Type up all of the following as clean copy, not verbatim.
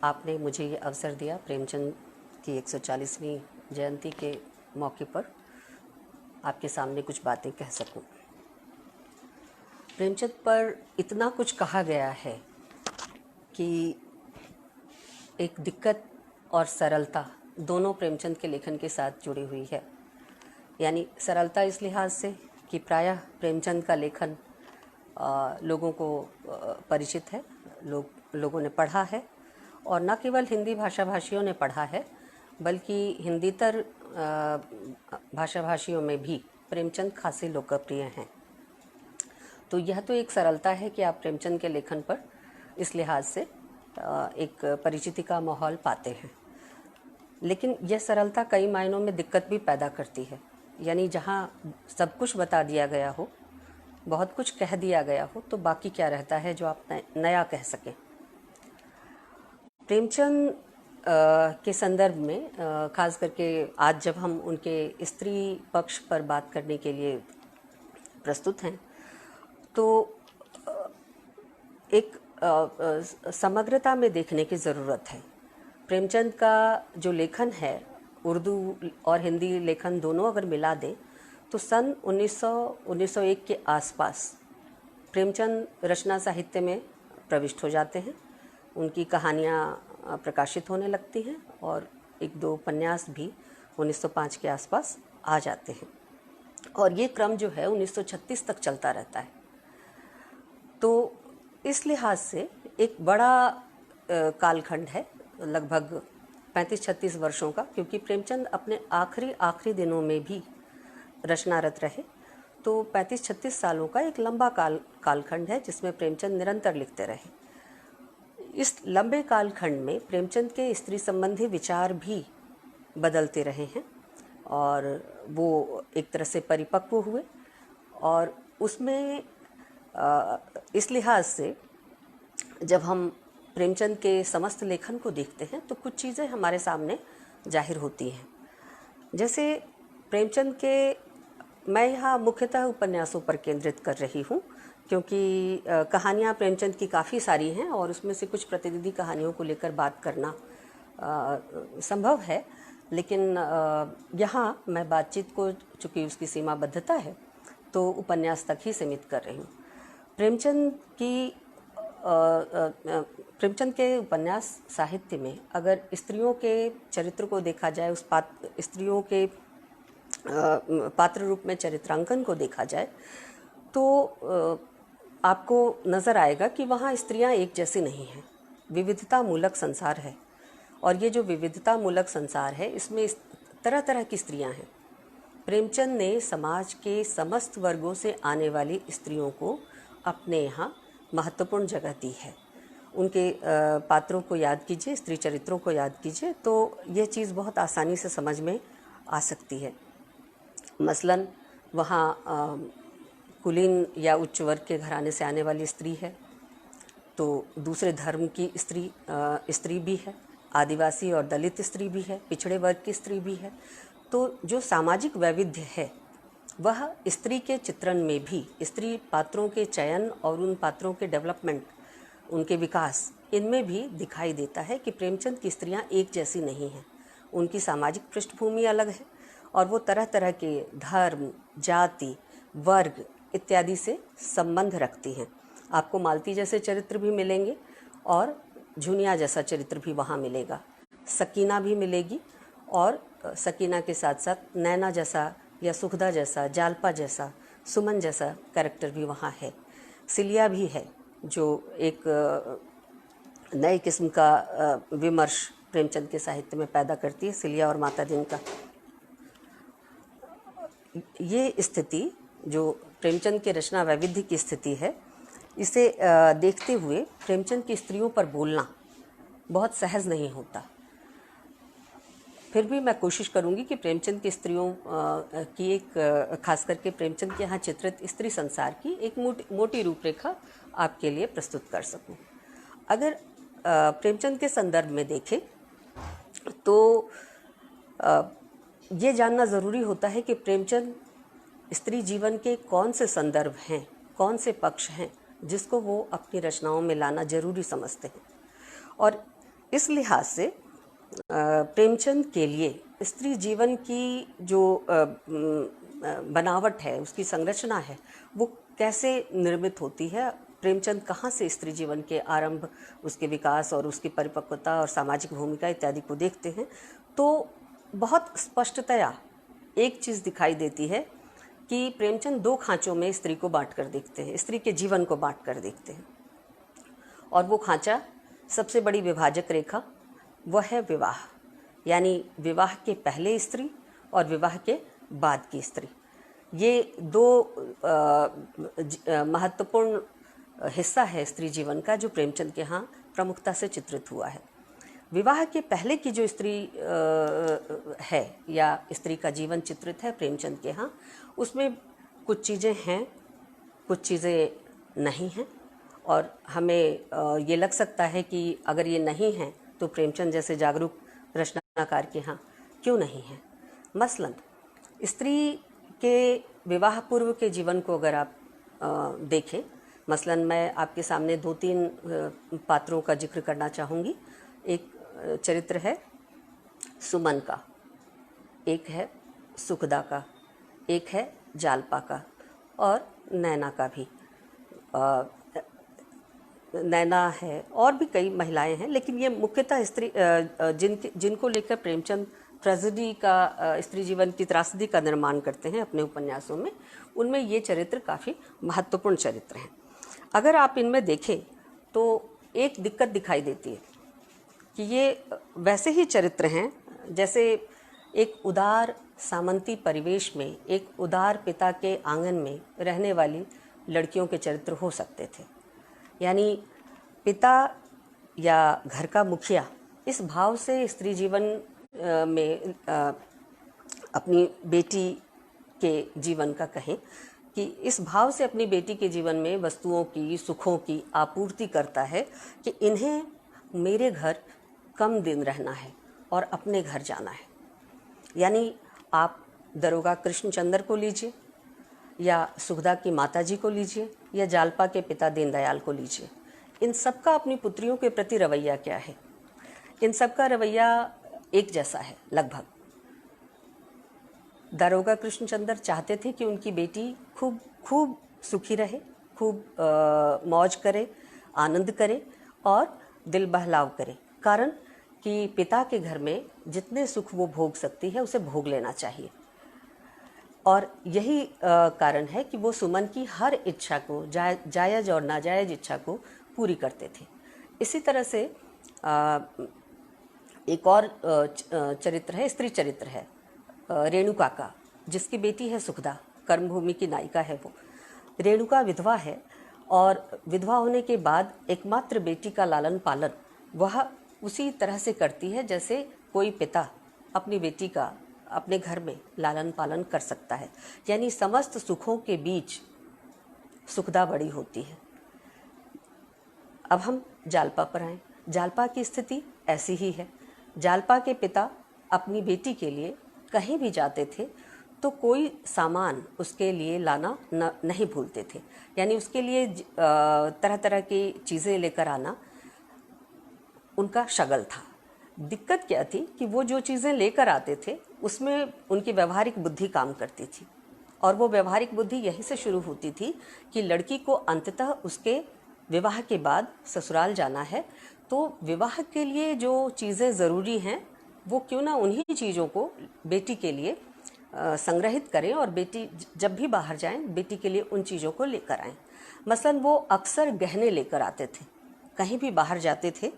आपने मुझे ये अवसर दिया प्रेमचंद की 140वीं जयंती के मौके पर आपके सामने कुछ बातें कह सकूं। प्रेमचंद पर इतना कुछ कहा गया है कि एक दिक्कत और सरलता दोनों प्रेमचंद के लेखन के साथ जुड़ी हुई है। यानी सरलता इस लिहाज से कि प्रायः प्रेमचंद का लेखन लोगों को परिचित है, लोगों ने पढ़ा है, और न केवल हिंदी भाषा भाषियों ने पढ़ा है बल्कि हिंदीतर भाषा भाषियों में भी प्रेमचंद खासे लोकप्रिय हैं। तो यह तो एक सरलता है कि आप प्रेमचंद के लेखन पर इस लिहाज से एक परिचिति का माहौल पाते हैं। लेकिन यह सरलता कई मायनों में दिक्कत भी पैदा करती है। यानी जहाँ सब कुछ बता दिया गया हो, बहुत कुछ कह दिया गया हो, तो बाकी क्या रहता है जो आप नया कह सकें। प्रेमचंद के संदर्भ में खास करके आज जब हम उनके स्त्री पक्ष पर बात करने के लिए प्रस्तुत हैं, तो एक समग्रता में देखने की ज़रूरत है। प्रेमचंद का जो लेखन है, उर्दू और हिंदी लेखन दोनों अगर मिला दें तो सन 1901 के आसपास प्रेमचंद रचना साहित्य में प्रविष्ट हो जाते हैं। उनकी कहानियाँ प्रकाशित होने लगती हैं और एक दो उपन्यास भी 1905 के आसपास आ जाते हैं, और ये क्रम जो है 1936 तक चलता रहता है। तो इस लिहाज से एक बड़ा कालखंड है, लगभग 35-36 वर्षों का, क्योंकि प्रेमचंद अपने आखिरी दिनों में भी रचनारत रहे। तो 35-36 सालों का एक लंबा कालखंड है जिसमें प्रेमचंद निरंतर लिखते रहे। इस लंबे कालखंड में प्रेमचंद के स्त्री संबंधी विचार भी बदलते रहे हैं और वो एक तरह से परिपक्व हुए, और उसमें इस लिहाज से जब हम प्रेमचंद के समस्त लेखन को देखते हैं तो कुछ चीज़ें हमारे सामने जाहिर होती हैं। जैसे प्रेमचंद के, मैं यहाँ मुख्यतः उपन्यासों पर केंद्रित कर रही हूँ क्योंकि कहानियाँ प्रेमचंद की काफ़ी सारी हैं और उसमें से कुछ प्रतिनिधि कहानियों को लेकर बात करना संभव है, लेकिन यहाँ मैं बातचीत को, चूँकि उसकी सीमाबद्धता है, तो उपन्यास तक ही सीमित कर रही हूँ। प्रेमचंद के उपन्यास साहित्य में अगर स्त्रियों के चरित्र को देखा जाए, उस स्त्रियों के पात्र रूप में चरित्रांकन को देखा जाए, तो आपको नज़र आएगा कि वहाँ स्त्रियाँ एक जैसी नहीं हैं। विविधता मूलक संसार है, और ये जो विविधता मूलक संसार है इसमें तरह तरह की स्त्रियाँ हैं। प्रेमचंद ने समाज के समस्त वर्गों से आने वाली स्त्रियों को अपने यहाँ महत्वपूर्ण जगह दी है। उनके पात्रों को याद कीजिए, स्त्री चरित्रों को याद कीजिए, तो ये चीज़ बहुत आसानी से समझ में आ सकती है। मसलन वहाँ कुलीन या उच्च वर्ग के घराने से आने वाली स्त्री है, तो दूसरे धर्म की स्त्री भी है, आदिवासी और दलित स्त्री भी है, पिछड़े वर्ग की स्त्री भी है। तो जो सामाजिक वैविध्य है वह स्त्री के चित्रण में भी, स्त्री पात्रों के चयन और उन पात्रों के डेवलपमेंट, उनके विकास, इनमें भी दिखाई देता है कि प्रेमचंद की स्त्रियां एक जैसी नहीं हैं। उनकी सामाजिक पृष्ठभूमि अलग है और वो तरह तरह के धर्म, जाति, वर्ग इत्यादि से संबंध रखती हैं। आपको मालती जैसे चरित्र भी मिलेंगे और झुनिया जैसा चरित्र भी वहाँ मिलेगा, सकीना भी मिलेगी, और सकीना के साथ साथ नैना जैसा या सुखदा जैसा, जालपा जैसा, सुमन जैसा कैरेक्टर भी वहाँ है। सिलिया भी है जो एक नए किस्म का विमर्श प्रेमचंद के साहित्य में पैदा करती है, सिलिया और माता जिनका। ये स्थिति जो प्रेमचंद के रचना वैविध्य की स्थिति है, इसे देखते हुए प्रेमचंद की स्त्रियों पर बोलना बहुत सहज नहीं होता। फिर भी मैं कोशिश करूंगी कि प्रेमचंद की स्त्रियों की एक, खास करके प्रेमचंद के यहाँ चित्रित स्त्री संसार की एक मोटी रूपरेखा आपके लिए प्रस्तुत कर सकूं। अगर प्रेमचंद के संदर्भ में देखें तो ये जानना ज़रूरी होता है कि प्रेमचंद स्त्री जीवन के कौन से संदर्भ हैं, कौन से पक्ष हैं जिसको वो अपनी रचनाओं में लाना जरूरी समझते हैं। और इस लिहाज से प्रेमचंद के लिए स्त्री जीवन की जो बनावट है, उसकी संरचना है, वो कैसे निर्मित होती है, प्रेमचंद कहाँ से स्त्री जीवन के आरंभ, उसके विकास और उसकी परिपक्वता और सामाजिक भूमिका इत्यादि को देखते हैं, तो बहुत स्पष्टतया एक चीज़ दिखाई देती है कि प्रेमचंद दो खांचों में स्त्री को बांट कर देखते हैं, स्त्री के जीवन को बांट कर देखते हैं। और वो खांचा, सबसे बड़ी विभाजक रेखा, वह है विवाह, यानी विवाह के पहले स्त्री और विवाह के बाद की स्त्री। ये दो महत्वपूर्ण हिस्सा है स्त्री जीवन का जो प्रेमचंद के यहाँ प्रमुखता से चित्रित हुआ है। विवाह के पहले की जो स्त्री है या स्त्री का जीवन चित्रित है प्रेमचंद के यहाँ, उसमें कुछ चीज़ें हैं, कुछ चीज़ें नहीं हैं, और हमें ये लग सकता है कि अगर ये नहीं हैं तो प्रेमचंद जैसे जागरूक रचनाकार के यहाँ क्यों नहीं है। मसलन स्त्री के विवाह पूर्व के जीवन को अगर आप देखें, मसलन मैं आपके सामने 2-3 पात्रों का जिक्र करना चाहूँगी। एक चरित्र है सुमन का, एक है सुखदा का, एक है जालपा का और नैना का भी। नैना है और भी कई महिलाएं हैं, लेकिन ये मुख्यतः स्त्री जिनको लेकर प्रेमचंद ट्रेजेडी का, स्त्री जीवन की त्रासदी का निर्माण करते हैं अपने उपन्यासों में, उनमें ये चरित्र काफ़ी महत्वपूर्ण चरित्र हैं। अगर आप इनमें देखें तो एक दिक्कत दिखाई देती है कि ये वैसे ही चरित्र हैं जैसे एक उदार सामंती परिवेश में एक उदार पिता के आंगन में रहने वाली लड़कियों के चरित्र हो सकते थे। यानी पिता या घर का मुखिया इस भाव से स्त्री जीवन में अपनी बेटी के जीवन का कहें कि इस भाव से अपनी बेटी के जीवन में वस्तुओं की, सुखों की आपूर्ति करता है कि इन्हें मेरे घर कम दिन रहना है और अपने घर जाना है। यानी आप दरोगा कृष्णचंद्र को लीजिए या सुखदा की माताजी को लीजिए या जालपा के पिता दीनदयाल को लीजिए, इन सब का अपनी पुत्रियों के प्रति रवैया क्या है? इन सब का रवैया एक जैसा है लगभग। दरोगा कृष्णचंद्र चाहते थे कि उनकी बेटी खूब खूब सुखी रहे, खूब मौज करे, आनंद करे और दिल बहलाव करे, कारण कि पिता के घर में जितने सुख वो भोग सकती है उसे भोग लेना चाहिए। और यही कारण है कि वो सुमन की हर इच्छा को, जायज़ और नाजायज़ इच्छा को पूरी करते थे। इसी तरह से एक और चरित्र है, स्त्री चरित्र है रेणुका का, जिसकी बेटी है सुखदा, कर्मभूमि की नायिका है वो। रेणुका विधवा है और विधवा होने के बाद एकमात्र बेटी का लालन पालन वह उसी तरह से करती है जैसे कोई पिता अपनी बेटी का अपने घर में लालन पालन कर सकता है। यानी समस्त सुखों के बीच सुखदा बड़ी होती है। अब हम जालपा पर आएं। जालपा की स्थिति ऐसी ही है। जालपा के पिता अपनी बेटी के लिए कहीं भी जाते थे तो कोई सामान उसके लिए लाना नहीं भूलते थे। यानी उसके लिए तरह तरह की चीज़ें लेकर आना उनका शगल था। दिक्कत क्या थी कि वो जो चीज़ें लेकर आते थे उसमें उनकी व्यवहारिक बुद्धि काम करती थी, और वो व्यवहारिक बुद्धि यहीं से शुरू होती थी कि लड़की को अंततः उसके विवाह के बाद ससुराल जाना है, तो विवाह के लिए जो चीज़ें ज़रूरी हैं वो क्यों ना उन्हीं चीज़ों को बेटी के लिए संग्रहित करें और बेटी जब भी बाहर जाएं बेटी के लिए उन चीज़ों को लेकर आएं। मसलन वो अक्सर गहने लेकर आते थे, कहीं भी बाहर जाते थे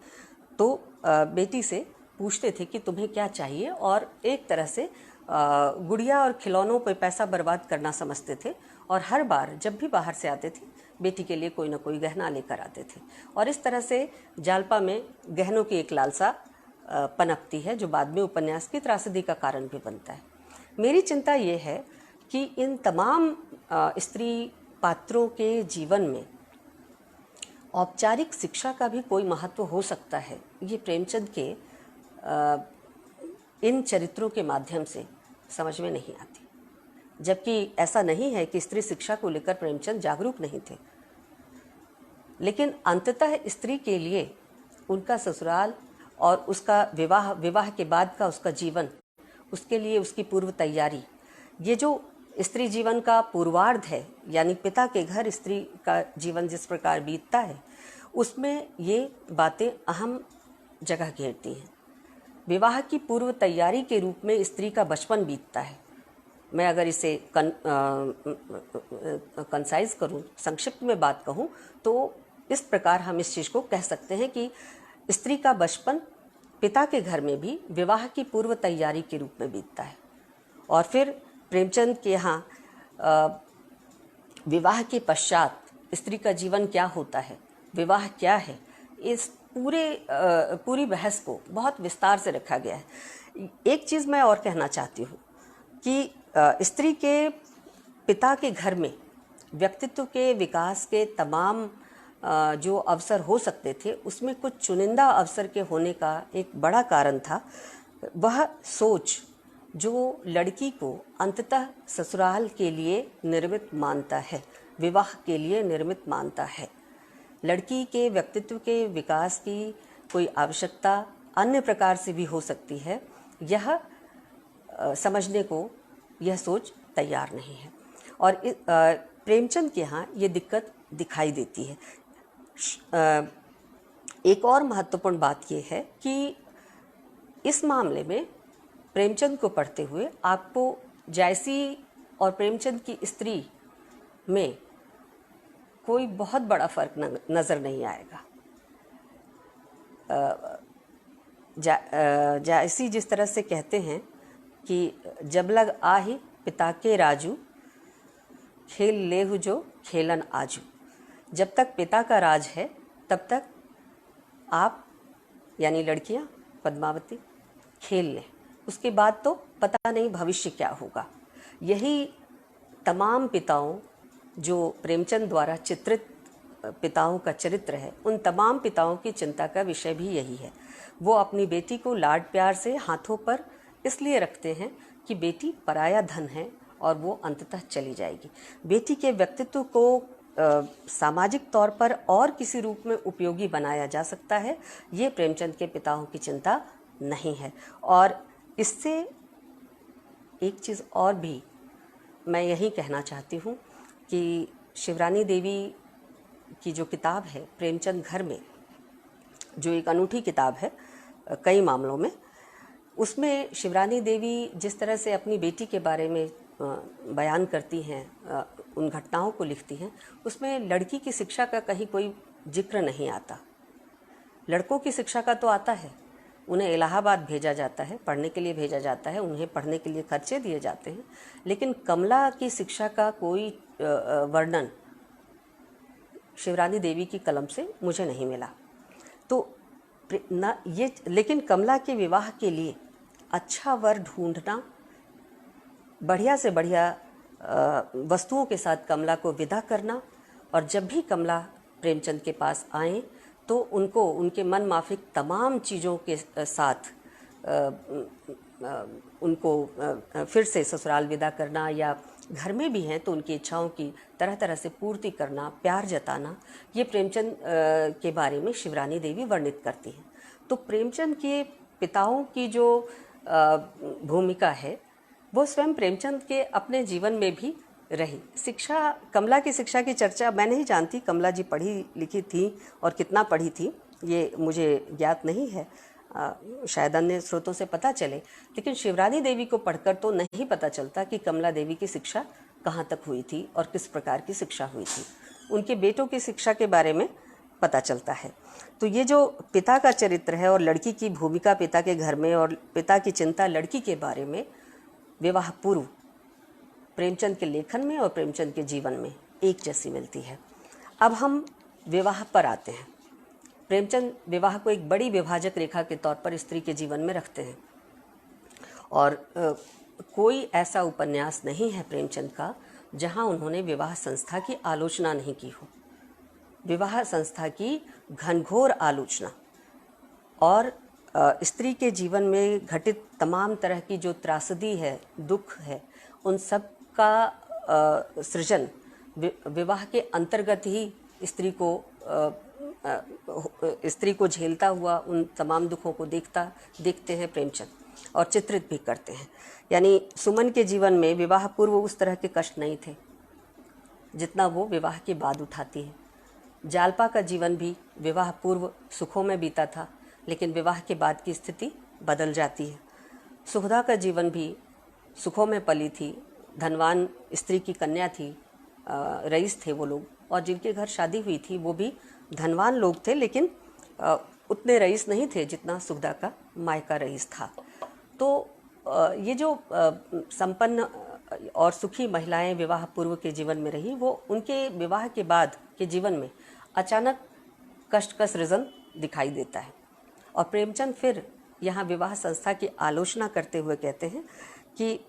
तो बेटी से पूछते थे कि तुम्हें क्या चाहिए, और एक तरह से गुड़िया और खिलौनों पर पैसा बर्बाद करना समझते थे, और हर बार जब भी बाहर से आते थे बेटी के लिए कोई ना कोई गहना लेकर आते थे। और इस तरह से जालपा में गहनों की एक लालसा पनपती है जो बाद में उपन्यास की त्रासदी का कारण भी बनता है। मेरी चिंता ये है कि इन तमाम स्त्री पात्रों के जीवन में औपचारिक शिक्षा का भी कोई महत्व हो सकता है, ये प्रेमचंद के इन चरित्रों के माध्यम से समझ में नहीं आती। जबकि ऐसा नहीं है कि स्त्री शिक्षा को लेकर प्रेमचंद जागरूक नहीं थे, लेकिन अंततः स्त्री के लिए उनका ससुराल और उसका विवाह के बाद का उसका जीवन, उसके लिए उसकी पूर्व तैयारी, ये जो स्त्री जीवन का पूर्वार्ध है, यानी पिता के घर स्त्री का जीवन जिस प्रकार बीतता है, उसमें ये बातें अहम जगह घेरती हैं। विवाह की पूर्व तैयारी के रूप में स्त्री का बचपन बीतता है। मैं अगर इसे कंसाइज करूं, संक्षिप्त में बात कहूं, तो इस प्रकार हम इस चीज़ को कह सकते हैं कि स्त्री का बचपन पिता के घर में भी विवाह की पूर्व तैयारी के रूप में बीतता है। और फिर प्रेमचंद के यहाँ विवाह के पश्चात स्त्री का जीवन क्या होता है, विवाह क्या है, इस पूरी बहस को बहुत विस्तार से रखा गया है। एक चीज़ मैं और कहना चाहती हूँ कि स्त्री के पिता के घर में व्यक्तित्व के विकास के तमाम जो अवसर हो सकते थे, उसमें कुछ चुनिंदा अवसर के होने का एक बड़ा कारण था वह सोच जो लड़की को अंततः ससुराल के लिए निर्मित मानता है, विवाह के लिए निर्मित मानता है। लड़की के व्यक्तित्व के विकास की कोई आवश्यकता अन्य प्रकार से भी हो सकती है, यह समझने को यह सोच तैयार नहीं है। और प्रेमचंद के यहाँ ये दिक्कत दिखाई देती है। एक और महत्वपूर्ण बात यह है कि इस मामले में प्रेमचंद को पढ़ते हुए आपको जायसी और प्रेमचंद की स्त्री में कोई बहुत बड़ा फर्क नज़र नहीं आएगा। जायसी जिस तरह से कहते हैं कि जब लग आही पिता के राजू, खेल लेहु जो खेलन आजू। जब तक पिता का राज है तब तक आप यानी लड़कियां पद्मावती खेल लें, उसके बाद तो पता नहीं भविष्य क्या होगा। यही तमाम पिताओं, जो प्रेमचंद द्वारा चित्रित पिताओं का चरित्र है, उन तमाम पिताओं की चिंता का विषय भी यही है। वो अपनी बेटी को लाड प्यार से हाथों पर इसलिए रखते हैं कि बेटी पराया धन है और वो अंततः चली जाएगी। बेटी के व्यक्तित्व को सामाजिक तौर पर और किसी रूप में उपयोगी बनाया जा सकता है, ये प्रेमचंद के पिताओं की चिंता नहीं है। और इससे एक चीज़ और भी मैं यही कहना चाहती हूँ कि शिवरानी देवी की जो किताब है प्रेमचंद घर में, जो एक अनूठी किताब है कई मामलों में, उसमें शिवरानी देवी जिस तरह से अपनी बेटी के बारे में बयान करती हैं, उन घटनाओं को लिखती हैं, उसमें लड़की की शिक्षा का कहीं कोई जिक्र नहीं आता। लड़कों की शिक्षा का तो आता है, उन्हें इलाहाबाद भेजा जाता है, पढ़ने के लिए भेजा जाता है, उन्हें पढ़ने के लिए खर्चे दिए जाते हैं, लेकिन कमला की शिक्षा का कोई वर्णन शिवरानी देवी की कलम से मुझे नहीं मिला। तो लेकिन कमला के विवाह के लिए अच्छा वर ढूंढना, बढ़िया से बढ़िया वस्तुओं के साथ कमला को विदा करना, और जब भी कमला प्रेमचंद के पास आए तो उनको उनके मन माफिक तमाम चीज़ों के साथ उनको फिर से ससुराल विदा करना, या घर में भी हैं तो उनकी इच्छाओं की तरह तरह से पूर्ति करना, प्यार जताना, ये प्रेमचंद के बारे में शिवरानी देवी वर्णित करती हैं। तो प्रेमचंद के पिताओं की जो भूमिका है वो स्वयं प्रेमचंद के अपने जीवन में भी रही। शिक्षा, कमला की शिक्षा की चर्चा मैं नहीं जानती कमला जी पढ़ी लिखी थी और कितना पढ़ी थी, ये मुझे ज्ञात नहीं है, शायद अन्य स्रोतों से पता चले, लेकिन शिवरानी देवी को पढ़कर तो नहीं पता चलता कि कमला देवी की शिक्षा कहाँ तक हुई थी और किस प्रकार की शिक्षा हुई थी। उनके बेटों की शिक्षा के बारे में पता चलता है। तो ये जो पिता का चरित्र है और लड़की की भूमिका पिता के घर में और पिता की चिंता लड़की के बारे में विवाह पूर्व प्रेमचंद के लेखन में और प्रेमचंद के जीवन में एक जैसी मिलती है। अब हम विवाह पर आते हैं। प्रेमचंद विवाह को एक बड़ी विभाजक रेखा के तौर पर स्त्री के जीवन में रखते हैं, और कोई ऐसा उपन्यास नहीं है प्रेमचंद का जहां उन्होंने विवाह संस्था की आलोचना नहीं की हो। विवाह संस्था की घनघोर आलोचना और स्त्री के जीवन में घटित तमाम तरह की जो त्रासदी है, दुख है, उन सब का सृजन विवाह के अंतर्गत ही स्त्री को स्त्री को झेलता हुआ उन तमाम दुखों को देखते हैं प्रेमचंद और चित्रित भी करते हैं। यानी सुमन के जीवन में विवाह पूर्व उस तरह के कष्ट नहीं थे जितना वो विवाह के बाद उठाती है। जालपा का जीवन भी विवाह पूर्व सुखों में बीता था, लेकिन विवाह के बाद की स्थिति बदल जाती है। सुखदा का जीवन भी सुखों में पली थी, धनवान स्त्री की कन्या थी, रईस थे वो लोग, और जिनके घर शादी हुई थी वो भी धनवान लोग थे, लेकिन उतने रईस नहीं थे जितना सुखदा का मायका रईस था। तो ये जो संपन्न और सुखी महिलाएं विवाह पूर्व के जीवन में रही, वो उनके विवाह के बाद के जीवन में अचानक कष्ट का सृजन दिखाई देता है। और प्रेमचंद फिर यहाँ विवाह संस्था की आलोचना करते हुए कहते हैं कि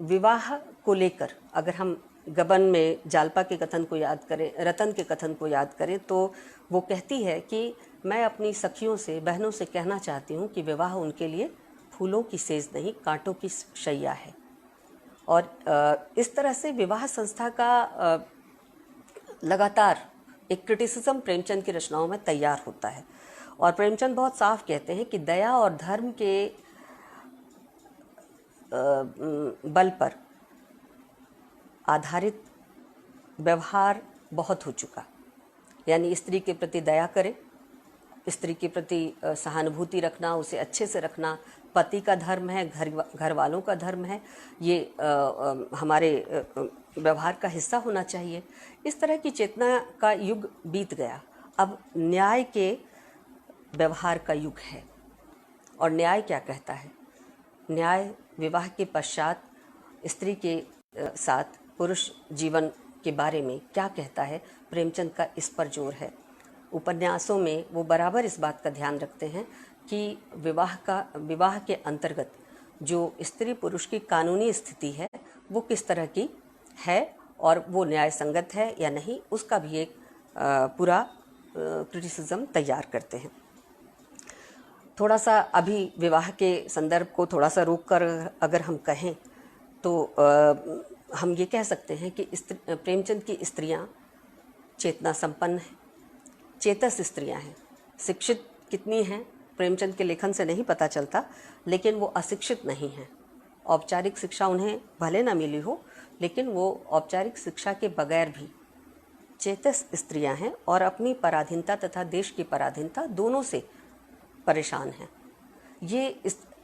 विवाह को लेकर अगर हम गबन में जालपा के कथन को याद करें, रतन के कथन को याद करें, तो वो कहती है कि मैं अपनी सखियों से, बहनों से कहना चाहती हूँ कि विवाह उनके लिए फूलों की सेज नहीं, कांटों की शैया है। और इस तरह से विवाह संस्था का लगातार एक क्रिटिसिज्म प्रेमचंद की रचनाओं में तैयार होता है। और प्रेमचंद बहुत साफ कहते हैं कि दया और धर्म के बल पर आधारित व्यवहार बहुत हो चुका। यानी स्त्री के प्रति दया करें, स्त्री के प्रति सहानुभूति रखना, उसे अच्छे से रखना पति का धर्म है, घर वालों का धर्म है, ये हमारे व्यवहार का हिस्सा होना चाहिए। इस तरह की चेतना का युग बीत गया। अब न्याय के व्यवहार का युग है। और न्याय क्या कहता है? न्याय विवाह के पश्चात स्त्री के साथ पुरुष जीवन के बारे में क्या कहता है, प्रेमचंद का इस पर जोर है। उपन्यासों में वो बराबर इस बात का ध्यान रखते हैं कि विवाह के अंतर्गत जो स्त्री पुरुष की कानूनी स्थिति है वो किस तरह की है और वो न्याय संगत है या नहीं, उसका भी एक पूरा क्रिटिसिज्म तैयार करते हैं। थोड़ा सा अभी विवाह के संदर्भ को थोड़ा सा रोक कर अगर हम कहें तो हम ये कह सकते हैं कि प्रेमचंद की स्त्रियां चेतना संपन्न हैं, चेतस स्त्रियां हैं। शिक्षित कितनी हैं प्रेमचंद के लेखन से नहीं पता चलता, लेकिन वो अशिक्षित नहीं हैं। औपचारिक शिक्षा उन्हें भले ना मिली हो, लेकिन वो औपचारिक शिक्षा के बगैर भी चेतस स्त्रियां हैं और अपनी पराधीनता तथा देश की पराधीनता दोनों से परेशान हैं। ये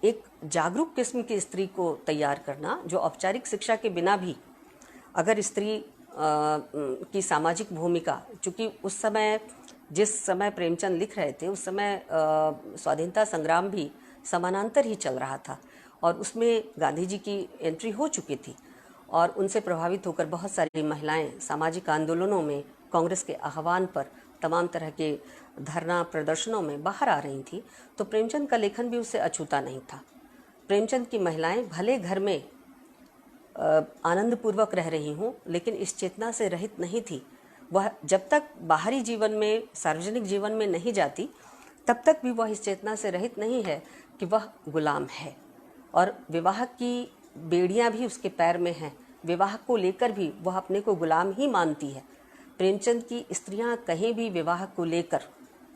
एक जागरूक किस्म की स्त्री को तैयार करना, जो औपचारिक शिक्षा के बिना भी अगर स्त्री की सामाजिक भूमिका, चूँकि उस समय जिस समय प्रेमचंद लिख रहे थे उस समय स्वाधीनता संग्राम भी समानांतर ही चल रहा था और उसमें गांधी जी की एंट्री हो चुकी थी और उनसे प्रभावित होकर बहुत सारी महिलाएं सामाजिक आंदोलनों में, कांग्रेस के आह्वान पर तमाम तरह के धरना प्रदर्शनों में बाहर आ रही थी। तो प्रेमचंद का लेखन भी उससे अछूता नहीं था। प्रेमचंद की महिलाएं भले घर में आनंदपूर्वक रह रही हों, लेकिन इस चेतना से रहित नहीं थी। वह जब तक बाहरी जीवन में, सार्वजनिक जीवन में नहीं जाती, तब तक भी वह इस चेतना से रहित नहीं है कि वह गुलाम है और विवाह की बेड़ियां भी उसके पैर में हैं। विवाह को लेकर भी वह अपने को गुलाम ही मानती है। प्रेमचंद की स्त्रियां कहीं भी विवाह को लेकर,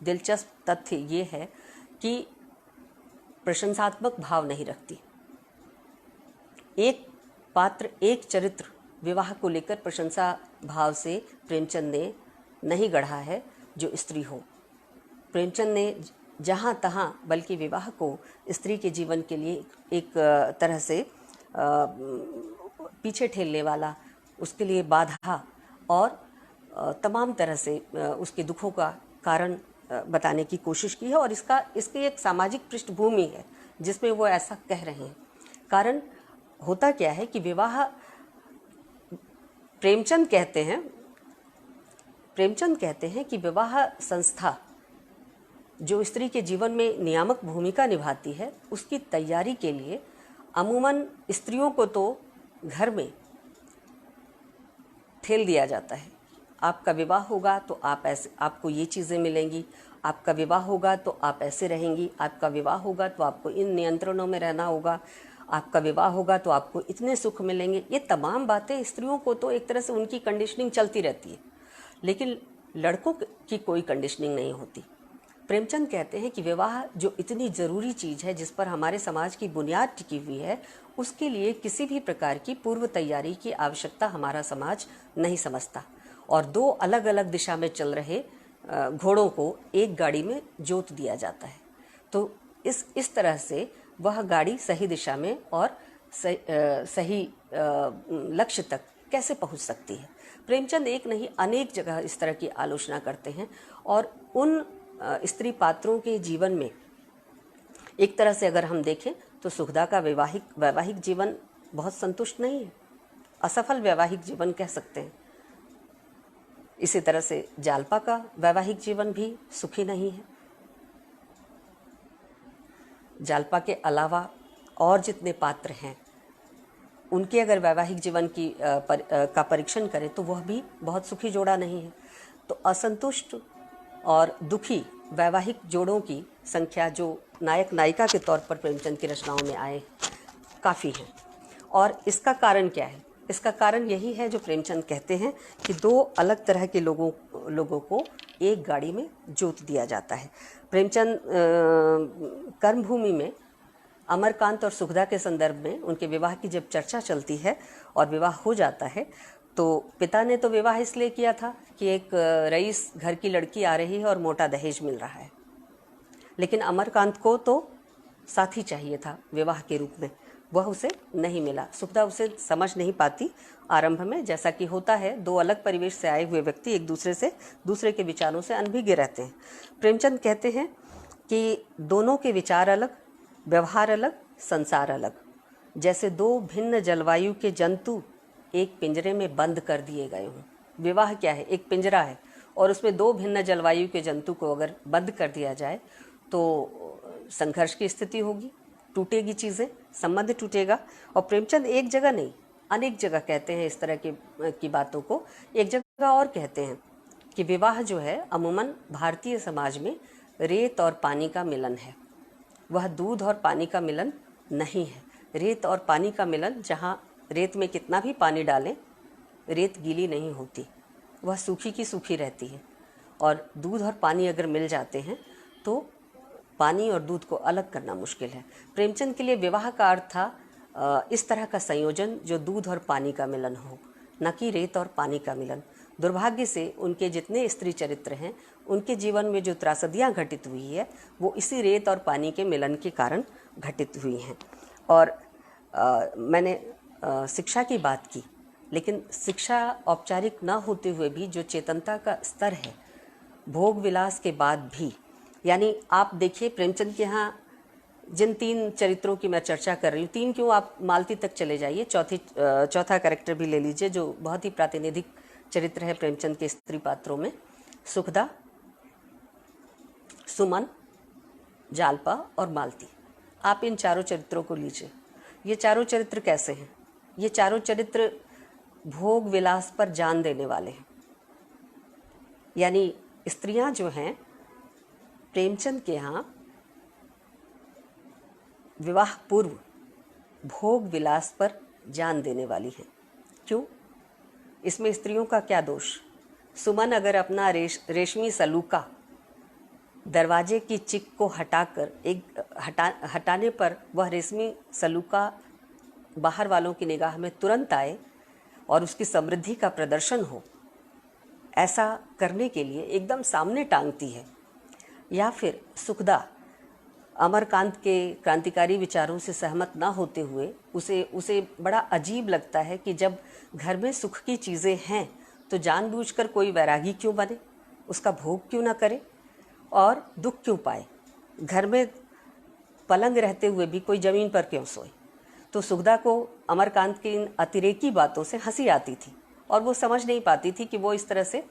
दिलचस्प तथ्य ये है कि प्रशंसात्मक भाव नहीं रखती। एक पात्र, एक चरित्र विवाह को लेकर प्रशंसा भाव से प्रेमचंद ने नहीं गढ़ा है जो स्त्री हो। प्रेमचंद ने जहाँ तहाँ बल्कि विवाह को स्त्री के जीवन के लिए एक तरह से पीछे ठेलने वाला, उसके लिए बाधा और तमाम तरह से उसके दुखों का कारण बताने की कोशिश की है। और इसकी एक सामाजिक पृष्ठभूमि है जिसमें वो ऐसा कह रहे हैं। कारण होता क्या है कि विवाह, प्रेमचंद कहते हैं कि विवाह संस्था जो स्त्री के जीवन में नियामक भूमिका निभाती है, उसकी तैयारी के लिए अमूमन स्त्रियों को तो घर में ठेल दिया जाता है। आपका विवाह होगा तो आपको ये चीज़ें मिलेंगी, आपका विवाह होगा तो आप ऐसे रहेंगी, आपका विवाह होगा तो आपको इन नियंत्रणों में रहना होगा, आपका विवाह होगा तो आपको इतने सुख मिलेंगे। ये तमाम बातें स्त्रियों को तो एक तरह से उनकी कंडीशनिंग चलती रहती है। लेकिन लड़कों की कोई कंडीशनिंग नहीं होती। प्रेमचंद कहते हैं कि विवाह जो इतनी ज़रूरी चीज़ है, जिस पर हमारे समाज की बुनियाद टिकी हुई है, उसके लिए किसी भी प्रकार की पूर्व तैयारी की आवश्यकता हमारा समाज नहीं समझता। और दो अलग अलग दिशा में चल रहे घोड़ों को एक गाड़ी में जोत दिया जाता है। तो इस तरह से वह गाड़ी सही दिशा में और सही लक्ष्य तक कैसे पहुंच सकती है। प्रेमचंद एक नहीं अनेक जगह इस तरह की आलोचना करते हैं और उन स्त्री पात्रों के जीवन में एक तरह से अगर हम देखें तो सुखदा का वैवाहिक जीवन बहुत संतुष्ट नहीं है, असफल वैवाहिक जीवन कह सकते हैं। इसी तरह से जालपा का वैवाहिक जीवन भी सुखी नहीं है। जालपा के अलावा और जितने पात्र हैं उनके अगर वैवाहिक जीवन का परीक्षण करें तो वह भी बहुत सुखी जोड़ा नहीं है। तो असंतुष्ट और दुखी वैवाहिक जोड़ों की संख्या जो नायक नायिका के तौर पर प्रेमचंद की रचनाओं में आए काफ़ी हैं। और इसका कारण क्या है? इसका कारण यही है जो प्रेमचंद कहते हैं कि दो अलग तरह के लोगों को एक गाड़ी में जोत दिया जाता है। प्रेमचंद कर्मभूमि में अमरकांत और सुखदा के संदर्भ में उनके विवाह की जब चर्चा चलती है और विवाह हो जाता है तो पिता ने तो विवाह इसलिए किया था कि एक रईस घर की लड़की आ रही है और मोटा दहेज मिल रहा है, लेकिन अमरकांत को तो साथी चाहिए था विवाह के रूप में, वह उसे नहीं मिला। सुखदा उसे समझ नहीं पाती आरंभ में, जैसा कि होता है दो अलग परिवेश से आए हुए व्यक्ति एक दूसरे के विचारों से अनभिज्ञ रहते हैं। प्रेमचंद कहते हैं कि दोनों के विचार अलग, व्यवहार अलग, संसार अलग, जैसे दो भिन्न जलवायु के जंतु एक पिंजरे में बंद कर दिए गए हों। विवाह क्या है? एक पिंजरा है और उसमें दो भिन्न जलवायु के जंतु को अगर बंद कर दिया जाए तो संघर्ष की स्थिति होगी, टूटेगी चीज़ें, संबंध टूटेगा। और प्रेमचंद एक जगह नहीं अनेक जगह कहते हैं इस तरह की बातों को। एक जगह और कहते हैं कि विवाह जो है अमूमन भारतीय समाज में रेत और पानी का मिलन है, वह दूध और पानी का मिलन नहीं है। रेत और पानी का मिलन, जहाँ रेत में कितना भी पानी डालें रेत गीली नहीं होती, वह सूखी की सूखी रहती है। और दूध और पानी अगर मिल जाते हैं तो पानी और दूध को अलग करना मुश्किल है। प्रेमचंद के लिए विवाह का अर्थ था इस तरह का संयोजन जो दूध और पानी का मिलन हो, न कि रेत और पानी का मिलन। दुर्भाग्य से उनके जितने स्त्री चरित्र हैं उनके जीवन में जो त्रासदियाँ घटित हुई है वो इसी रेत और पानी के मिलन के कारण घटित हुई हैं। और मैंने शिक्षा की बात की, लेकिन शिक्षा औपचारिक न होते हुए भी जो चेतनता का स्तर है भोग विलास के बाद भी, यानी आप देखिए प्रेमचंद के यहाँ जिन तीन चरित्रों की मैं चर्चा कर रही हूँ, तीन क्यों, आप मालती तक चले जाइए, चौथा कैरेक्टर भी ले लीजिए जो बहुत ही प्रातिनिधिक चरित्र है प्रेमचंद के स्त्री पात्रों में, सुखदा, सुमन, जालपा और मालती। आप इन चारों चरित्रों को लीजिए। ये चारों चरित्र कैसे हैं? ये चारों चरित्र भोग विलास पर जान देने वाले हैं। यानी स्त्रियां जो हैं प्रेमचंद के यहाँ विवाह पूर्व भोग विलास पर जान देने वाली हैं। क्यों? इसमें स्त्रियों का क्या दोष? सुमन अगर अपना रेशमी सलूका दरवाजे की चिक को हटाकर हटाने पर वह रेशमी सलूका बाहर वालों की निगाह में तुरंत आए और उसकी समृद्धि का प्रदर्शन हो, ऐसा करने के लिए एकदम सामने टांगती है। या फिर सुखदा अमरकांत के क्रांतिकारी विचारों से सहमत ना होते हुए उसे बड़ा अजीब लगता है कि जब घर में सुख की चीज़ें हैं तो जानबूझकर कोई वैरागी क्यों बने, उसका भोग क्यों ना करे और दुख क्यों पाए। घर में पलंग रहते हुए भी कोई ज़मीन पर क्यों सोए। तो सुखदा को अमरकांत की इन अतिरेकी बातों से हंसी आती थी और वो समझ नहीं पाती थी कि वो इस तरह से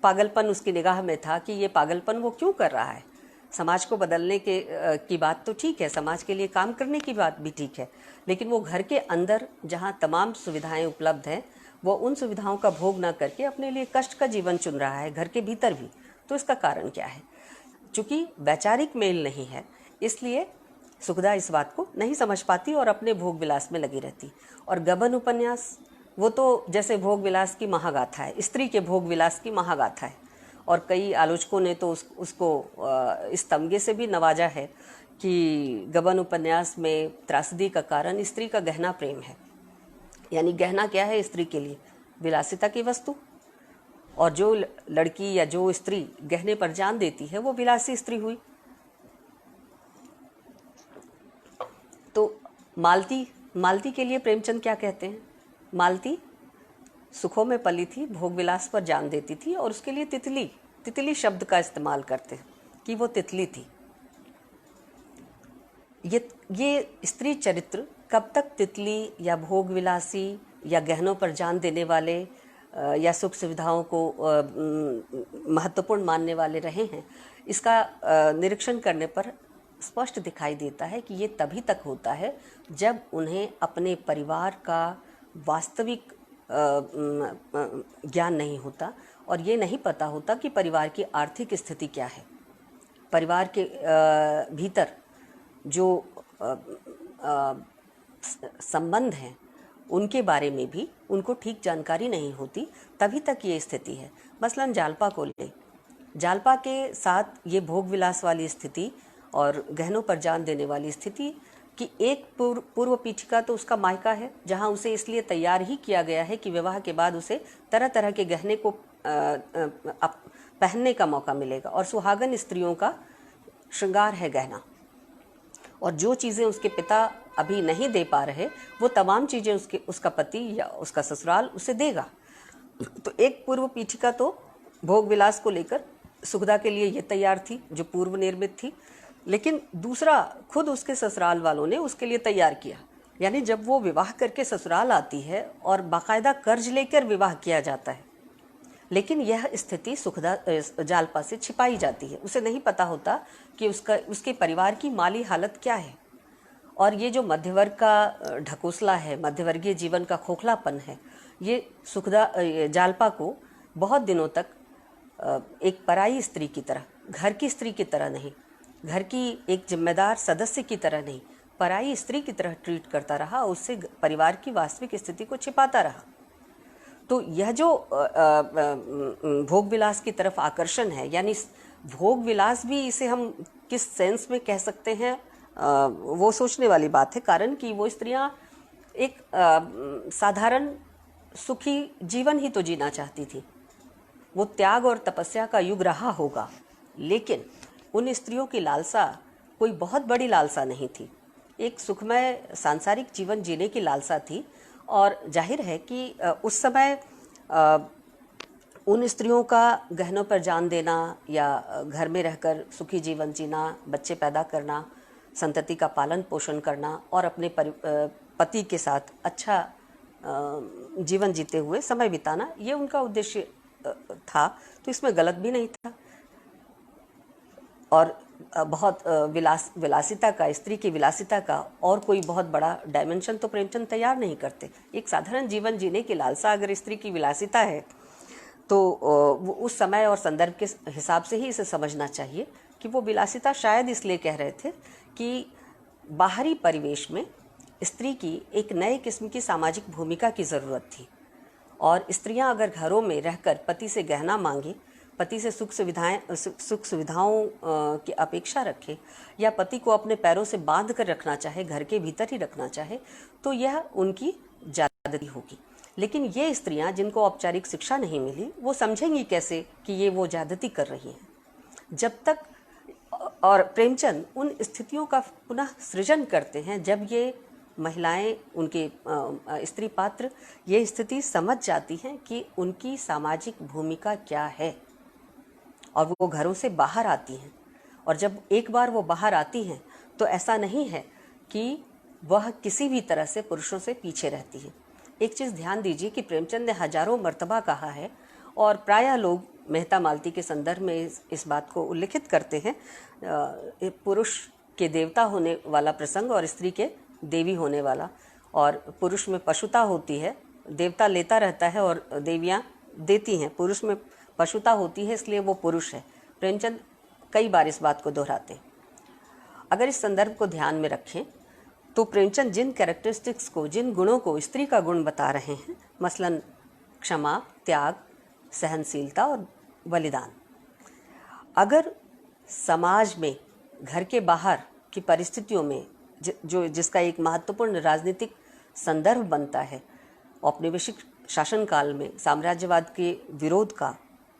पागलपन उसकी निगाह में था कि ये पागलपन वो क्यों कर रहा है। समाज को बदलने की बात तो ठीक है, समाज के लिए काम करने की बात भी ठीक है, लेकिन वो घर के अंदर जहाँ तमाम सुविधाएं उपलब्ध हैं वो उन सुविधाओं का भोग ना करके अपने लिए कष्ट का जीवन चुन रहा है, घर के भीतर भी। तो इसका कारण क्या है? चूँकि वैचारिक मेल नहीं है इसलिए सुखदा इस बात को नहीं समझ पाती और अपने भोग विलास में लगी रहती। और गबन उपन्यास वो तो जैसे भोग विलास की महागाथा है, स्त्री के भोग विलास की महागाथा है। और कई आलोचकों ने तो उसको इस तमगे से भी नवाजा है कि गबन उपन्यास में त्रासदी का कारण स्त्री का गहना प्रेम है। यानी गहना क्या है स्त्री के लिए? विलासिता की वस्तु। और जो लड़की या जो स्त्री गहने पर जान देती है वो विलासी स्त्री हुई। तो मालती के लिए प्रेमचंद क्या कहते हैं? मालती सुखों में पली थी, भोग विलास पर जान देती थी, और उसके लिए तितली शब्द का इस्तेमाल करते हैं कि वो तितली थी। ये स्त्री चरित्र कब तक तितली या भोग विलासी या गहनों पर जान देने वाले या सुख सुविधाओं को महत्वपूर्ण मानने वाले रहे हैं, इसका निरीक्षण करने पर स्पष्ट दिखाई देता है कि ये तभी तक होता है जब उन्हें अपने परिवार का वास्तविक ज्ञान नहीं होता और ये नहीं पता होता कि परिवार की आर्थिक स्थिति क्या है। परिवार के भीतर जो संबंध हैं उनके बारे में भी उनको ठीक जानकारी नहीं होती, तभी तक ये स्थिति है। मसलन जालपा को ले, जालपा के साथ ये भोग विलास वाली स्थिति और गहनों पर जान देने वाली स्थिति कि एक पूर्व पीठिका तो उसका मायका है, जहां उसे इसलिए तैयार ही किया गया है कि विवाह के बाद उसे तरह तरह के गहने को पहनने का मौका मिलेगा, और सुहागन स्त्रियों का श्रृंगार है गहना। और जो चीज़ें उसके पिता अभी नहीं दे पा रहे वो तमाम चीज़ें उसका पति या उसका ससुराल उसे देगा। तो एक पूर्व पीठिका तो भोग विलास को लेकर सुखदा के लिए ये तैयार थी जो पूर्व निर्मित थी, लेकिन दूसरा खुद उसके ससुराल वालों ने उसके लिए तैयार किया। यानी जब वो विवाह करके ससुराल आती है और बाकायदा कर्ज लेकर विवाह किया जाता है, लेकिन यह स्थिति सुखदा जालपा से छिपाई जाती है। उसे नहीं पता होता कि उसके परिवार की माली हालत क्या है। और ये जो मध्यवर्ग का ढकोसला है, मध्यवर्गीय जीवन का खोखलापन है, ये जालपा को बहुत दिनों तक एक पराई स्त्री की तरह, घर की स्त्री की तरह नहीं, घर की एक जिम्मेदार सदस्य की तरह नहीं, पराई स्त्री की तरह ट्रीट करता रहा, उससे परिवार की वास्तविक स्थिति को छिपाता रहा। तो यह जो भोग विलास की तरफ आकर्षण है, यानी भोग विलास भी इसे हम किस सेंस में कह सकते हैं वो सोचने वाली बात है। कारण कि वो स्त्रियां एक साधारण सुखी जीवन ही तो जीना चाहती थी। वो त्याग और तपस्या का युग रहा होगा, लेकिन उन स्त्रियों की लालसा कोई बहुत बड़ी लालसा नहीं थी, एक सुखमय सांसारिक जीवन जीने की लालसा थी। और जाहिर है कि उस समय उन स्त्रियों का गहनों पर जान देना या घर में रहकर सुखी जीवन जीना, बच्चे पैदा करना, संतति का पालन पोषण करना और अपने पति के साथ अच्छा जीवन जीते हुए समय बिताना, ये उनका उद्देश्य था। तो इसमें गलत भी नहीं था। और बहुत विलासिता का, स्त्री की विलासिता का और कोई बहुत बड़ा डायमेंशन तो प्रेमचंद तैयार नहीं करते। एक साधारण जीवन जीने की लालसा अगर स्त्री की विलासिता है तो वो उस समय और संदर्भ के हिसाब से ही इसे समझना चाहिए कि वो विलासिता शायद इसलिए कह रहे थे कि बाहरी परिवेश में स्त्री की एक नए किस्म की सामाजिक भूमिका की ज़रूरत थी। और स्त्रियां अगर घरों में रहकर पति से गहना मांगे, पति से सुख सुविधाओं की अपेक्षा रखे, या पति को अपने पैरों से बांध कर रखना चाहे, घर के भीतर ही रखना चाहे, तो यह उनकी ज्यादती होगी। लेकिन ये स्त्रियां जिनको औपचारिक शिक्षा नहीं मिली, वो समझेंगी कैसे कि ये वो ज्यादती कर रही हैं? जब तक, और प्रेमचंद उन स्थितियों का पुनः सृजन करते हैं जब ये महिलाएं, उनके स्त्री पात्र ये स्थिति समझ जाती हैं कि उनकी सामाजिक भूमिका क्या है, और वो घरों से बाहर आती हैं। और जब एक बार वो बाहर आती हैं तो ऐसा नहीं है कि वह किसी भी तरह से पुरुषों से पीछे रहती है। एक चीज़ ध्यान दीजिए कि प्रेमचंद ने हजारों मर्तबा कहा है, और प्रायः लोग मेहता मालती के संदर्भ में इस बात को उल्लिखित करते हैं, पुरुष के देवता होने वाला प्रसंग और स्त्री के देवी होने वाला। और पुरुष में पशुता होती है, देवता लेता रहता है और देवियाँ देती हैं। पुरुष में पशुता होती है, इसलिए वो पुरुष है। प्रेमचंद कई बार इस बात को दोहराते हैं। अगर इस संदर्भ को ध्यान में रखें तो प्रेमचंद जिन कैरेक्टरिस्टिक्स को, जिन गुणों को स्त्री का गुण बता रहे हैं, मसलन क्षमा, त्याग, सहनशीलता और बलिदान, अगर समाज में घर के बाहर की परिस्थितियों में जिसका एक महत्वपूर्ण राजनीतिक संदर्भ बनता है, औपनिवेशिक शासनकाल में साम्राज्यवाद के विरोध का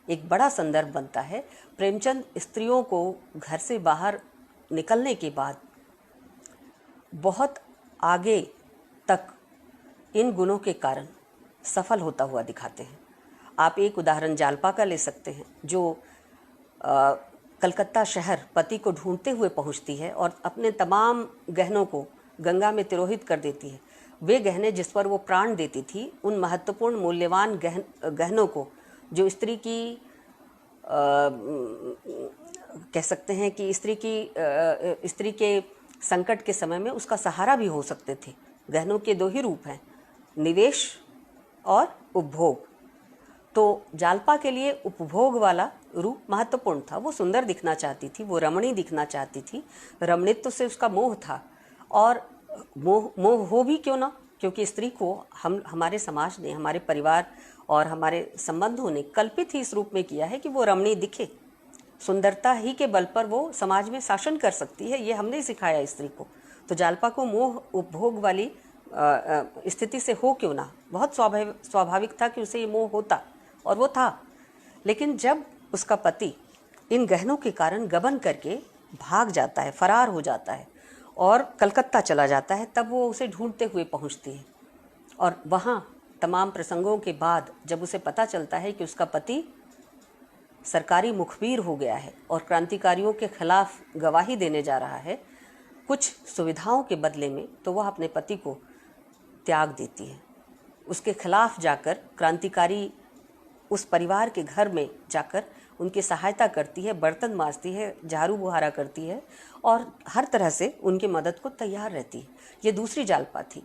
एक बड़ा संदर्भ बनता है, प्रेमचंद स्त्रियों को घर से बाहर निकलने के बाद बहुत आगे तक इन गुणों के कारण सफल होता हुआ दिखाते हैं। आप एक उदाहरण जालपा का ले सकते हैं, जो कलकत्ता शहर पति को ढूंढते हुए पहुंचती है और अपने तमाम गहनों को गंगा में तिरोहित कर देती है। वे गहने जिस पर वो प्राण देती थी, उन महत्वपूर्ण मूल्यवान गहनों को, जो स्त्री की कह सकते हैं कि स्त्री के संकट के समय में उसका सहारा भी हो सकते थे। गहनों के दो ही रूप हैं, निवेश और उपभोग। तो जालपा के लिए उपभोग वाला रूप महत्वपूर्ण था। वो सुंदर दिखना चाहती थी, वो रमणी दिखना चाहती थी, रमणीत्व से उसका मोह था। और मोह हो भी क्यों ना, क्योंकि स्त्री को हमारे समाज ने, हमारे परिवार और हमारे संबंधों ने कल्पित ही इस रूप में किया है कि वो रमणी दिखे। सुंदरता ही के बल पर वो समाज में शासन कर सकती है, ये हमने सिखाया स्त्री को। तो जालपा को मोह उपभोग वाली स्थिति से हो क्यों ना, बहुत स्वाभाविक था कि उसे ये मोह होता, और वो था। लेकिन जब उसका पति इन गहनों के कारण गबन करके भाग जाता है, फरार हो जाता है और कलकत्ता चला जाता है, तब वो उसे ढूंढते हुए पहुंचती है। और वहाँ तमाम प्रसंगों के बाद जब उसे पता चलता है कि उसका पति सरकारी मुखबिर हो गया है और क्रांतिकारियों के खिलाफ गवाही देने जा रहा है कुछ सुविधाओं के बदले में, तो वह अपने पति को त्याग देती है। उसके खिलाफ जाकर क्रांतिकारी उस परिवार के घर में जाकर उनकी सहायता करती है, बर्तन मांजती है, झाड़ू बुहारा करती है और हर तरह से उनकी मदद को तैयार रहती है। ये दूसरी जालपा थी,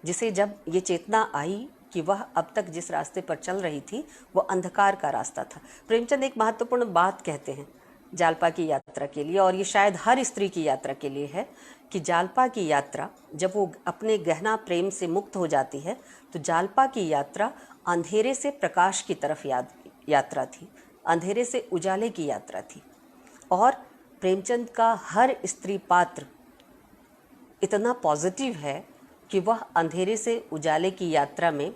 जिसे जब ये चेतना आई कि वह अब तक जिस रास्ते पर चल रही थी वो अंधकार का रास्ता था। प्रेमचंद एक महत्वपूर्ण बात कहते हैं जालपा की यात्रा के लिए, और ये शायद हर स्त्री की यात्रा के लिए है, कि जालपा की यात्रा जब वो अपने गहना प्रेम से मुक्त हो जाती है, तो जालपा की यात्रा अंधेरे से प्रकाश की तरफ यात्रा थी, अंधेरे से उजाले की यात्रा थी। और प्रेमचंद का हर स्त्री पात्र इतना पॉजिटिव है कि वह अंधेरे से उजाले की यात्रा में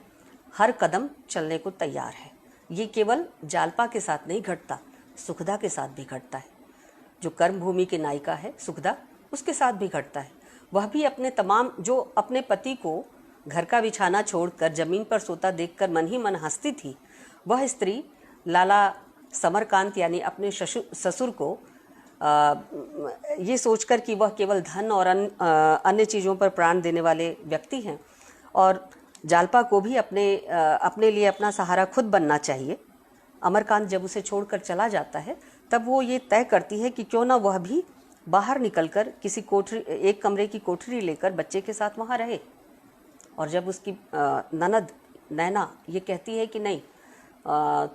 हर कदम चलने को तैयार है। ये केवल जालपा के साथ नहीं घटता, सुखदा के साथ भी घटता है। जो कर्मभूमि की नायिका है सुखदा, उसके साथ भी घटता है। वह भी जो अपने पति को घर का बिछाना छोड़कर जमीन पर सोता देखकर मन ही मन हंसती थी, वह स्त्री लाला समरकांत यानी अपने ससुर को ये सोचकर कि वह केवल धन और अन्य चीज़ों पर प्राण देने वाले व्यक्ति हैं और जालपा को भी अपने लिए अपना सहारा खुद बनना चाहिए। अमरकांत जब उसे छोड़कर चला जाता है, तब वो ये तय करती है कि क्यों ना वह भी बाहर निकलकर किसी एक कमरे की कोठरी लेकर बच्चे के साथ वहाँ रहे। और जब उसकी ननद नैना ये कहती है कि नहीं,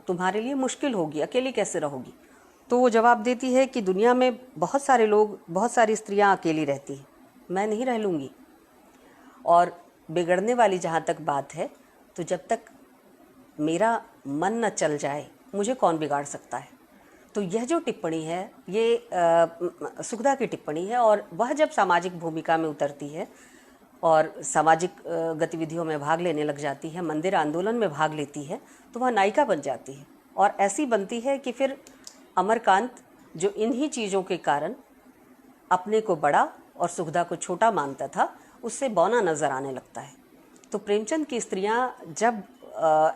तुम्हारे लिए मुश्किल होगी, अकेली कैसे रहोगी, तो वो जवाब देती है कि दुनिया में बहुत सारे लोग, बहुत सारी स्त्रियां अकेली रहती हैं, मैं नहीं रह लूँगी। और बिगड़ने वाली जहाँ तक बात है, तो जब तक मेरा मन न चल जाए मुझे कौन बिगाड़ सकता है। तो यह जो टिप्पणी है ये सुखदा की टिप्पणी है। और वह जब सामाजिक भूमिका में उतरती है और सामाजिक गतिविधियों में भाग लेने लग जाती है, मंदिर आंदोलन में भाग लेती है, तो वह नायिका बन जाती है। और ऐसी बनती है कि फिर अमरकांत, जो इन्हीं चीज़ों के कारण अपने को बड़ा और सुखदा को छोटा मानता था, उससे बौना नज़र आने लगता है। तो प्रेमचंद की स्त्रियां जब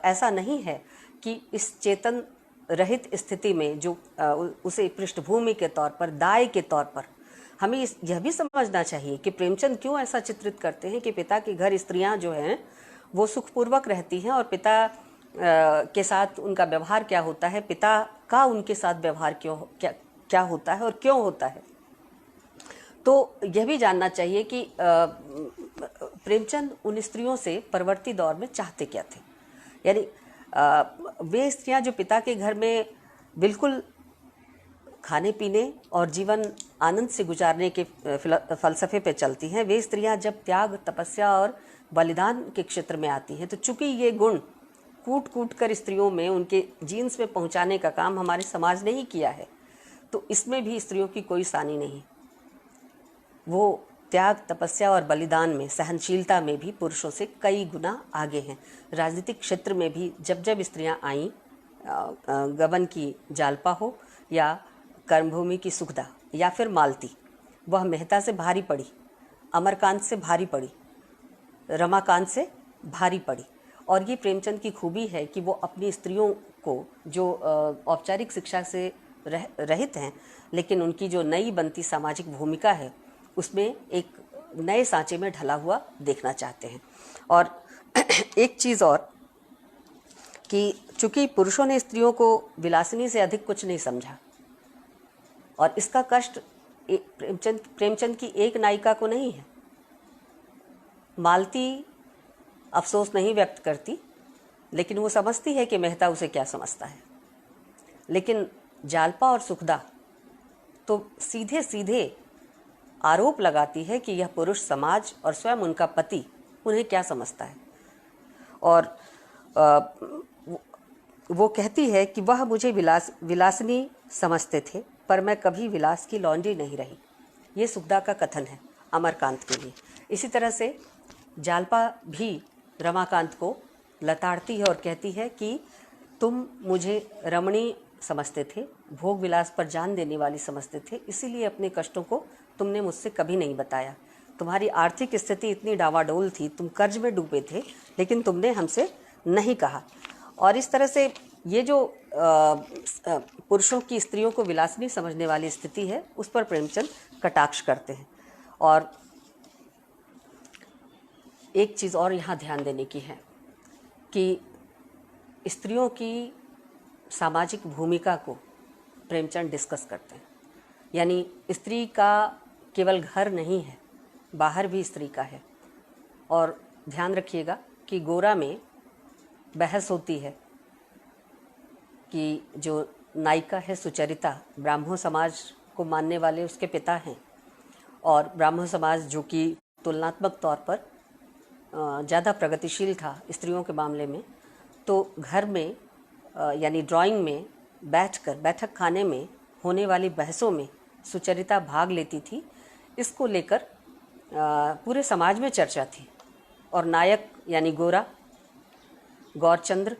ऐसा नहीं है कि इस चेतन रहित स्थिति में जो उसे पृष्ठभूमि के तौर पर, दाय के तौर पर, हमें यह भी समझना चाहिए कि प्रेमचंद क्यों ऐसा चित्रित करते हैं कि पिता के घर स्त्रियां जो हैं वो सुखपूर्वक रहती हैं और पिता के साथ उनका व्यवहार क्या होता है, पिता का उनके साथ व्यवहार क्या होता है और क्यों होता है। तो यह भी जानना चाहिए कि प्रेमचंद उन स्त्रियों से परवर्ती दौर में चाहते क्या थे। यानी वे स्त्रियां जो पिता के घर में बिल्कुल खाने पीने और जीवन आनंद से गुजारने के फलसफे पे चलती हैं, वे स्त्रियां जब त्याग, तपस्या और बलिदान के क्षेत्र में आती हैं, तो चूंकि ये गुण कूट कूट कर स्त्रियों में, उनके जीन्स में पहुंचाने का काम हमारे समाज ने ही किया है, तो इसमें भी स्त्रियों की कोई सानी नहीं। वो त्याग, तपस्या और बलिदान में, सहनशीलता में भी पुरुषों से कई गुना आगे हैं। राजनीतिक क्षेत्र में भी जब जब स्त्रियां आईं, गबन की जालपा हो या कर्मभूमि की सुखदा या फिर मालती, वह मेहता से भारी पड़ी, अमरकांत से भारी पड़ी, रमाकांत से भारी पड़ी। और ये प्रेमचंद की खूबी है कि वो अपनी स्त्रियों को, जो औपचारिक शिक्षा से रहित हैं, लेकिन उनकी जो नई बनती सामाजिक भूमिका है उसमें एक नए सांचे में ढला हुआ देखना चाहते हैं। और एक चीज़ और कि चूंकि पुरुषों ने स्त्रियों को विलासिनी से अधिक कुछ नहीं समझा, और इसका कष्ट प्रेमचंद की एक नायिका को नहीं है। मालती अफसोस नहीं व्यक्त करती, लेकिन वो समझती है कि मेहता उसे क्या समझता है। लेकिन जालपा और सुखदा तो सीधे सीधे आरोप लगाती है कि यह पुरुष समाज और स्वयं उनका पति उन्हें क्या समझता है। और वो कहती है कि वह मुझे विलासिनी समझते थे, पर मैं कभी विलास की लौंडी नहीं रही। ये सुखदा का कथन है अमरकांत के लिए। इसी तरह से जालपा भी रमाकांत को लताड़ती है और कहती है कि तुम मुझे रमणी समझते थे, भोग विलास पर जान देने वाली समझते थे, इसीलिए अपने कष्टों को तुमने मुझसे कभी नहीं बताया। तुम्हारी आर्थिक स्थिति इतनी डावाडोल थी, तुम कर्ज में डूबे थे, लेकिन तुमने हमसे नहीं कहा। और इस तरह से ये जो पुरुषों की स्त्रियों को विलासिनी समझने वाली स्थिति है, उस पर प्रेमचंद कटाक्ष करते हैं। और एक चीज़ और यहाँ ध्यान देने की है कि स्त्रियों की सामाजिक भूमिका को प्रेमचंद डिस्कस करते हैं। यानी स्त्री का केवल घर नहीं है, बाहर भी स्त्री का है। और ध्यान रखिएगा कि गोरा में बहस होती है कि जो नायिका है सुचरिता, ब्राह्मण समाज को मानने वाले उसके पिता हैं, और ब्राह्मण समाज जो कि तुलनात्मक तौर पर ज़्यादा प्रगतिशील था स्त्रियों के मामले में, तो घर में यानी ड्राइंग में बैठकर बैठक खाने में होने वाली बहसों में सुचरिता भाग लेती थी। इसको लेकर पूरे समाज में चर्चा थी। और नायक यानी गोरा गौरचंद्र,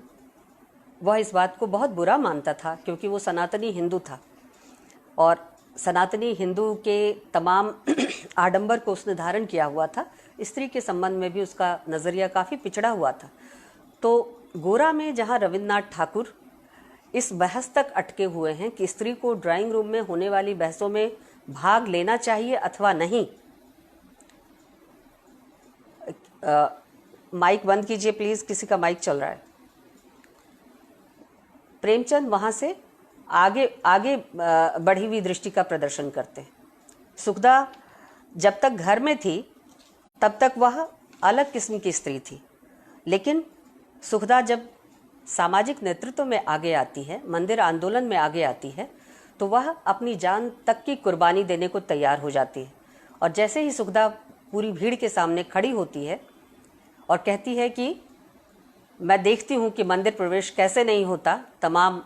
वह इस बात को बहुत बुरा मानता था क्योंकि वो सनातनी हिंदू था, और सनातनी हिंदू के तमाम आडंबर को उसने धारण किया हुआ था। स्त्री के संबंध में भी उसका नज़रिया काफ़ी पिछड़ा हुआ था। तो गोरा में जहाँ रविन्द्रनाथ ठाकुर इस बहस तक अटके हुए हैं कि स्त्री को ड्राइंग रूम में होने वाली बहसों में भाग लेना चाहिए अथवा नहीं। माइक बंद कीजिए प्लीज़, किसी का माइक चल रहा है। प्रेमचंद वहाँ से आगे बढ़ी हुई दृष्टि का प्रदर्शन करते हैं। सुखदा जब तक घर में थी तब तक वह अलग किस्म की स्त्री थी, लेकिन सुखदा जब सामाजिक नेतृत्व में आगे आती है, मंदिर आंदोलन में आगे आती है, तो वह अपनी जान तक की कुर्बानी देने को तैयार हो जाती है। और जैसे ही सुखदा पूरी भीड़ के सामने खड़ी होती है और कहती है कि मैं देखती हूँ कि मंदिर प्रवेश कैसे नहीं होता तमाम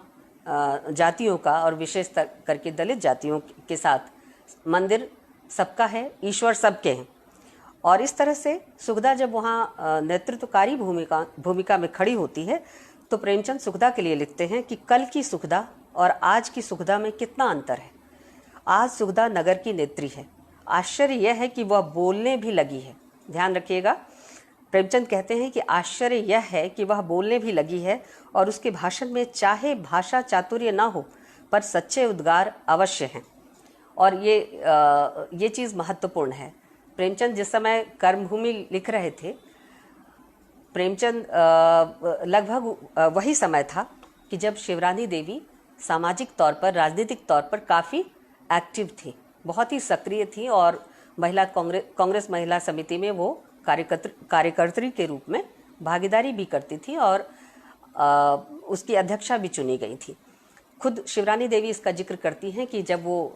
जातियों का, और विशेष करके दलित जातियों के साथ मंदिर सबका है, ईश्वर सबके हैं। और इस तरह से सुखदा जब वहाँ नेतृत्वकारी भूमिका में खड़ी होती है, तो प्रेमचंद सुखदा के लिए लिखते हैं कि कल की सुखदा और आज की सुखदा में कितना अंतर है। आज सुखदा नगर की नेत्री है, आश्चर्य यह है कि वह बोलने भी लगी है। ध्यान रखिएगा, प्रेमचंद कहते हैं कि आश्चर्य यह है कि वह बोलने भी लगी है, और उसके भाषण में चाहे भाषा चातुर्य ना हो, पर सच्चे उद्गार अवश्य हैं। और ये चीज़ महत्वपूर्ण है। प्रेमचंद जिस समय कर्मभूमि लिख रहे थे, प्रेमचंद लगभग वही समय था कि जब शिवरानी देवी सामाजिक तौर पर, राजनीतिक तौर पर काफ़ी एक्टिव थी, बहुत ही सक्रिय थी, और महिला कांग्रेस महिला समिति में वो कार्यकर्त्री के रूप में भागीदारी भी करती थी, और उसकी अध्यक्षा भी चुनी गई थी। खुद शिवरानी देवी इसका जिक्र करती हैं कि जब वो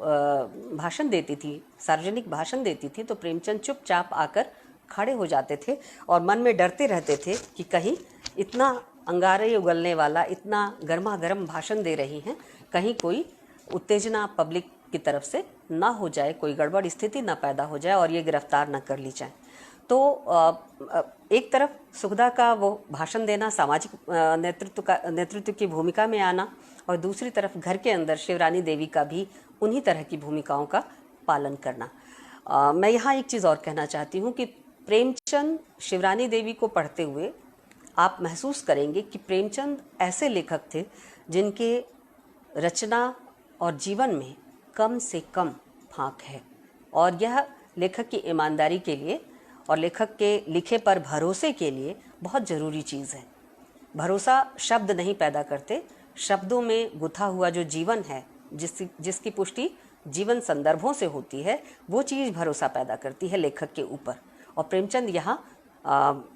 भाषण देती थी, सार्वजनिक भाषण देती थी, तो प्रेमचंद चुपचाप आकर खड़े हो जाते थे और मन में डरते रहते थे कि कहीं इतना अंगारे उगलने वाला, इतना गर्मा गर्म भाषण दे रही हैं, कहीं कोई उत्तेजना पब्लिक की तरफ से ना हो जाए, कोई गड़बड़ स्थिति ना पैदा हो जाए और ये गिरफ्तार ना कर ली जाए। तो एक तरफ सुखदा का वो भाषण देना, सामाजिक नेतृत्व की भूमिका में आना, और दूसरी तरफ घर के अंदर शिवरानी देवी का भी उन्हीं तरह की भूमिकाओं का पालन करना। मैं यहाँ एक चीज़ और कहना चाहती हूँ कि प्रेमचंद शिवरानी देवी को पढ़ते हुए आप महसूस करेंगे कि प्रेमचंद ऐसे लेखक थे जिनके रचना और जीवन में कम से कम फांक है, और यह लेखक की ईमानदारी के लिए और लेखक के लिखे पर भरोसे के लिए बहुत ज़रूरी चीज़ है। भरोसा शब्द नहीं पैदा करते, शब्दों में गुथा हुआ जो जीवन है, जिसकी पुष्टि जीवन संदर्भों से होती है, वो चीज़ भरोसा पैदा करती है लेखक के ऊपर। और प्रेमचंद यहाँ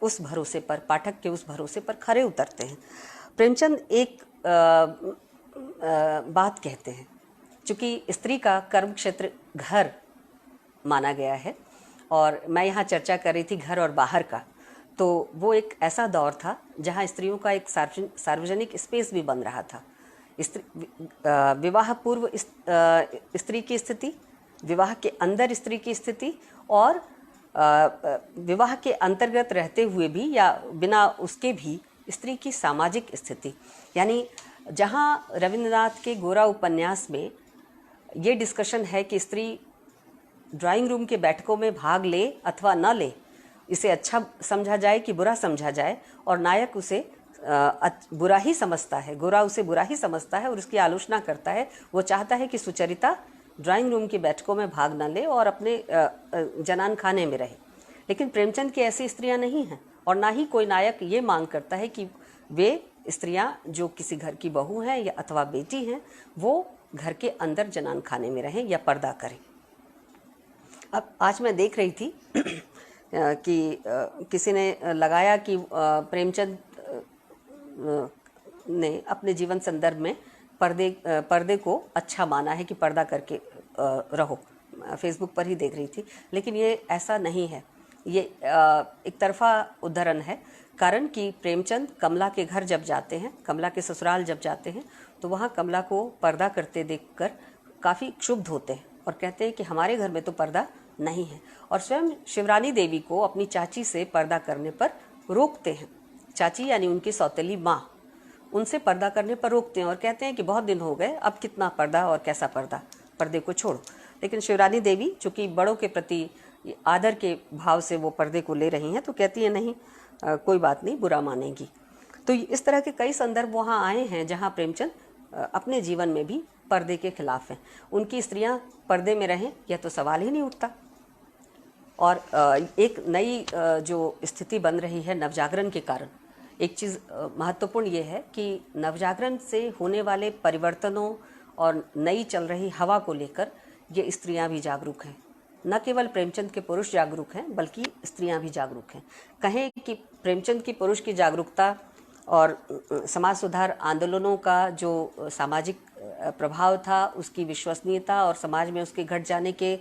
उस भरोसे पर, पाठक के उस भरोसे पर खरे उतरते हैं। प्रेमचंद एक बात कहते हैं, चूँकि स्त्री का कर्म क्षेत्र घर माना गया है, और मैं यहाँ चर्चा कर रही थी घर और बाहर का, तो वो एक ऐसा दौर था जहाँ स्त्रियों का एक सार्वजनिक स्पेस भी बन रहा था। विवाह पूर्व स्त्री की स्थिति, विवाह के अंदर स्त्री की स्थिति, और विवाह के अंतर्गत रहते हुए भी या बिना उसके भी स्त्री की सामाजिक स्थिति। यानी जहाँ रविंद्रनाथ के गोरा उपन्यास में ये डिस्कशन है कि स्त्री ड्राइंग रूम के बैठकों में भाग ले अथवा न ले, इसे अच्छा समझा जाए कि बुरा समझा जाए, और नायक उसे बुरा ही समझता है, गोरा उसे बुरा ही समझता है और उसकी आलोचना करता है। वो चाहता है कि सुचरिता ड्राइंग रूम की बैठकों में भाग न ले और अपने जनान खाने में रहे। लेकिन प्रेमचंद की ऐसी स्त्रियां नहीं हैं, और ना ही कोई नायक ये मांग करता है कि वे स्त्रियां जो किसी घर की बहू हैं या अथवा बेटी हैं, वो घर के अंदर जनान खाने में रहें या पर्दा करें। अब आज मैं देख रही थी कि किसी ने लगाया कि प्रेमचंद ने अपने जीवन संदर्भ में पर्दे को अच्छा माना है कि पर्दा करके रहो। फेसबुक पर ही देख रही थी, लेकिन ये ऐसा नहीं है। ये एक तरफा उद्धरण है, कारण कि प्रेमचंद कमला के घर जब जाते हैं, कमला के ससुराल जब जाते हैं, तो वहाँ कमला को पर्दा करते देखकर काफ़ी क्षुब्ध होते हैं और कहते हैं कि हमारे घर में तो पर्दा नहीं है, और स्वयं शिवरानी देवी को अपनी चाची से पर्दा करने पर रोकते हैं। चाची यानी उनकी सौतेली माँ, उनसे पर्दा करने पर रोकते हैं और कहते हैं कि बहुत दिन हो गए, अब कितना पर्दा और कैसा पर्दा, पर्दे को छोड़ो। लेकिन शिवरानी देवी चूँकि बड़ों के प्रति आदर के भाव से वो पर्दे को ले रही हैं, तो कहती है नहीं, कोई बात नहीं, बुरा मानेगी। तो इस तरह के कई संदर्भ वहाँ आए हैं जहाँ प्रेमचंद अपने जीवन में भी पर्दे के खिलाफ हैं। उनकी स्त्रियाँ पर्दे में रहें यह तो सवाल ही नहीं उठता। और एक नई जो स्थिति बन रही है नवजागरण के कारण, एक चीज़ महत्वपूर्ण ये है कि नवजागरण से होने वाले परिवर्तनों और नई चल रही हवा को लेकर ये स्त्रियां भी जागरूक हैं। न केवल प्रेमचंद के पुरुष जागरूक हैं, बल्कि स्त्रियां भी जागरूक हैं। कहें कि प्रेमचंद की पुरुष की जागरूकता और समाज सुधार आंदोलनों का जो सामाजिक प्रभाव था, उसकी विश्वसनीयता और समाज में उसके घट जाने के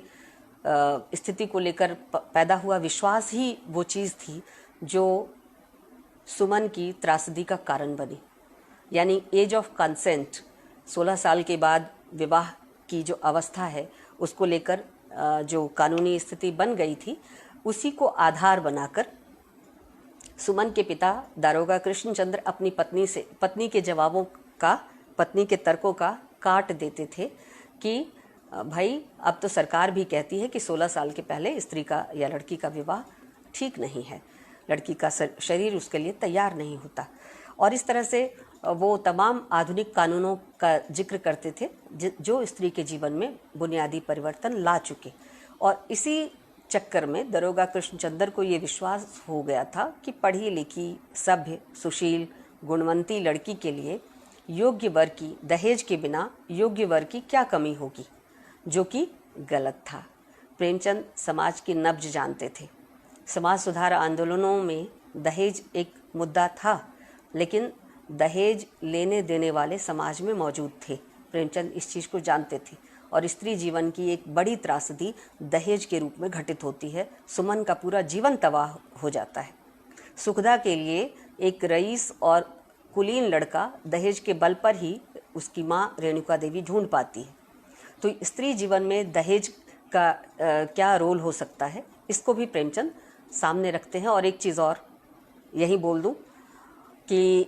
स्थिति को लेकर पैदा हुआ विश्वास ही वो चीज़ थी जो सुमन की त्रासदी का कारण बनी। यानी एज ऑफ कंसेंट, 16 साल के बाद विवाह की जो अवस्था है, उसको लेकर जो कानूनी स्थिति बन गई थी, उसी को आधार बनाकर सुमन के पिता दारोगा कृष्णचंद्र अपनी पत्नी के जवाबों का, पत्नी के तर्कों का काट देते थे कि भाई अब तो सरकार भी कहती है कि 16 साल के पहले स्त्री का या लड़की का विवाह ठीक नहीं है, लड़की का शरीर उसके लिए तैयार नहीं होता। और इस तरह से वो तमाम आधुनिक कानूनों का जिक्र करते थे जो स्त्री के जीवन में बुनियादी परिवर्तन ला चुके। और इसी चक्कर में दरोगा कृष्णचंद्र को ये विश्वास हो गया था कि पढ़ी लिखी, सभ्य, सुशील, गुणवंती लड़की के लिए योग्य वर की, दहेज के बिना योग्य वर की क्या कमी होगी, जो कि गलत था। प्रेमचंद समाज की नब्ज जानते थे। समाज सुधार आंदोलनों में दहेज एक मुद्दा था, लेकिन दहेज लेने देने वाले समाज में मौजूद थे। प्रेमचंद इस चीज़ को जानते थे, और स्त्री जीवन की एक बड़ी त्रासदी दहेज के रूप में घटित होती है। सुमन का पूरा जीवन तबाह हो जाता है। सुखदा के लिए एक रईस और कुलीन लड़का दहेज के बल पर ही उसकी माँ रेणुका देवी ढूंढ पाती है। तो स्त्री जीवन में दहेज का क्या रोल हो सकता है, इसको भी प्रेमचंद सामने रखते हैं। और एक चीज़ और यही बोल दूं कि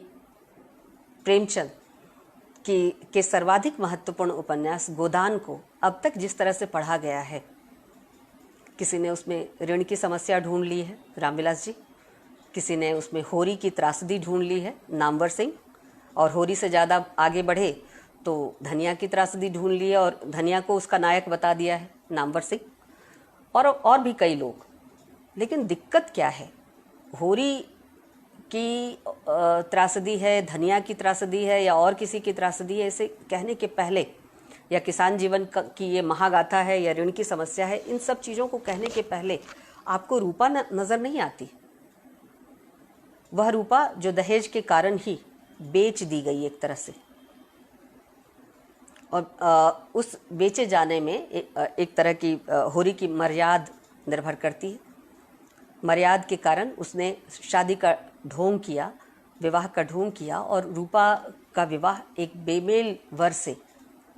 प्रेमचंद के सर्वाधिक महत्वपूर्ण उपन्यास गोदान को अब तक जिस तरह से पढ़ा गया है, किसी ने उसमें ऋण की समस्या ढूंढ ली है रामविलास जी, किसी ने उसमें होरी की त्रासदी ढूंढ ली है नामवर सिंह, और होरी से ज़्यादा आगे बढ़े तो धनिया की त्रासदी ढूंढ ली है और धनिया को उसका नायक बता दिया है नामवर सिंह, और भी कई लोग। लेकिन दिक्कत क्या है, होरी की त्रासदी है, धनिया की त्रासदी है या और किसी की त्रासदी है, इसे कहने के पहले, या किसान जीवन की ये महागाथा है या ऋण की समस्या है, इन सब चीज़ों को कहने के पहले आपको रूपा नज़र नहीं आती। वह रूपा जो दहेज के कारण ही बेच दी गई एक तरह से, और उस बेचे जाने में एक तरह की होरी की मर्याद निर्भर करती है। मर्याद के कारण उसने शादी का ढोंग किया, विवाह का ढोंग किया, और रूपा का विवाह एक बेमेल वर से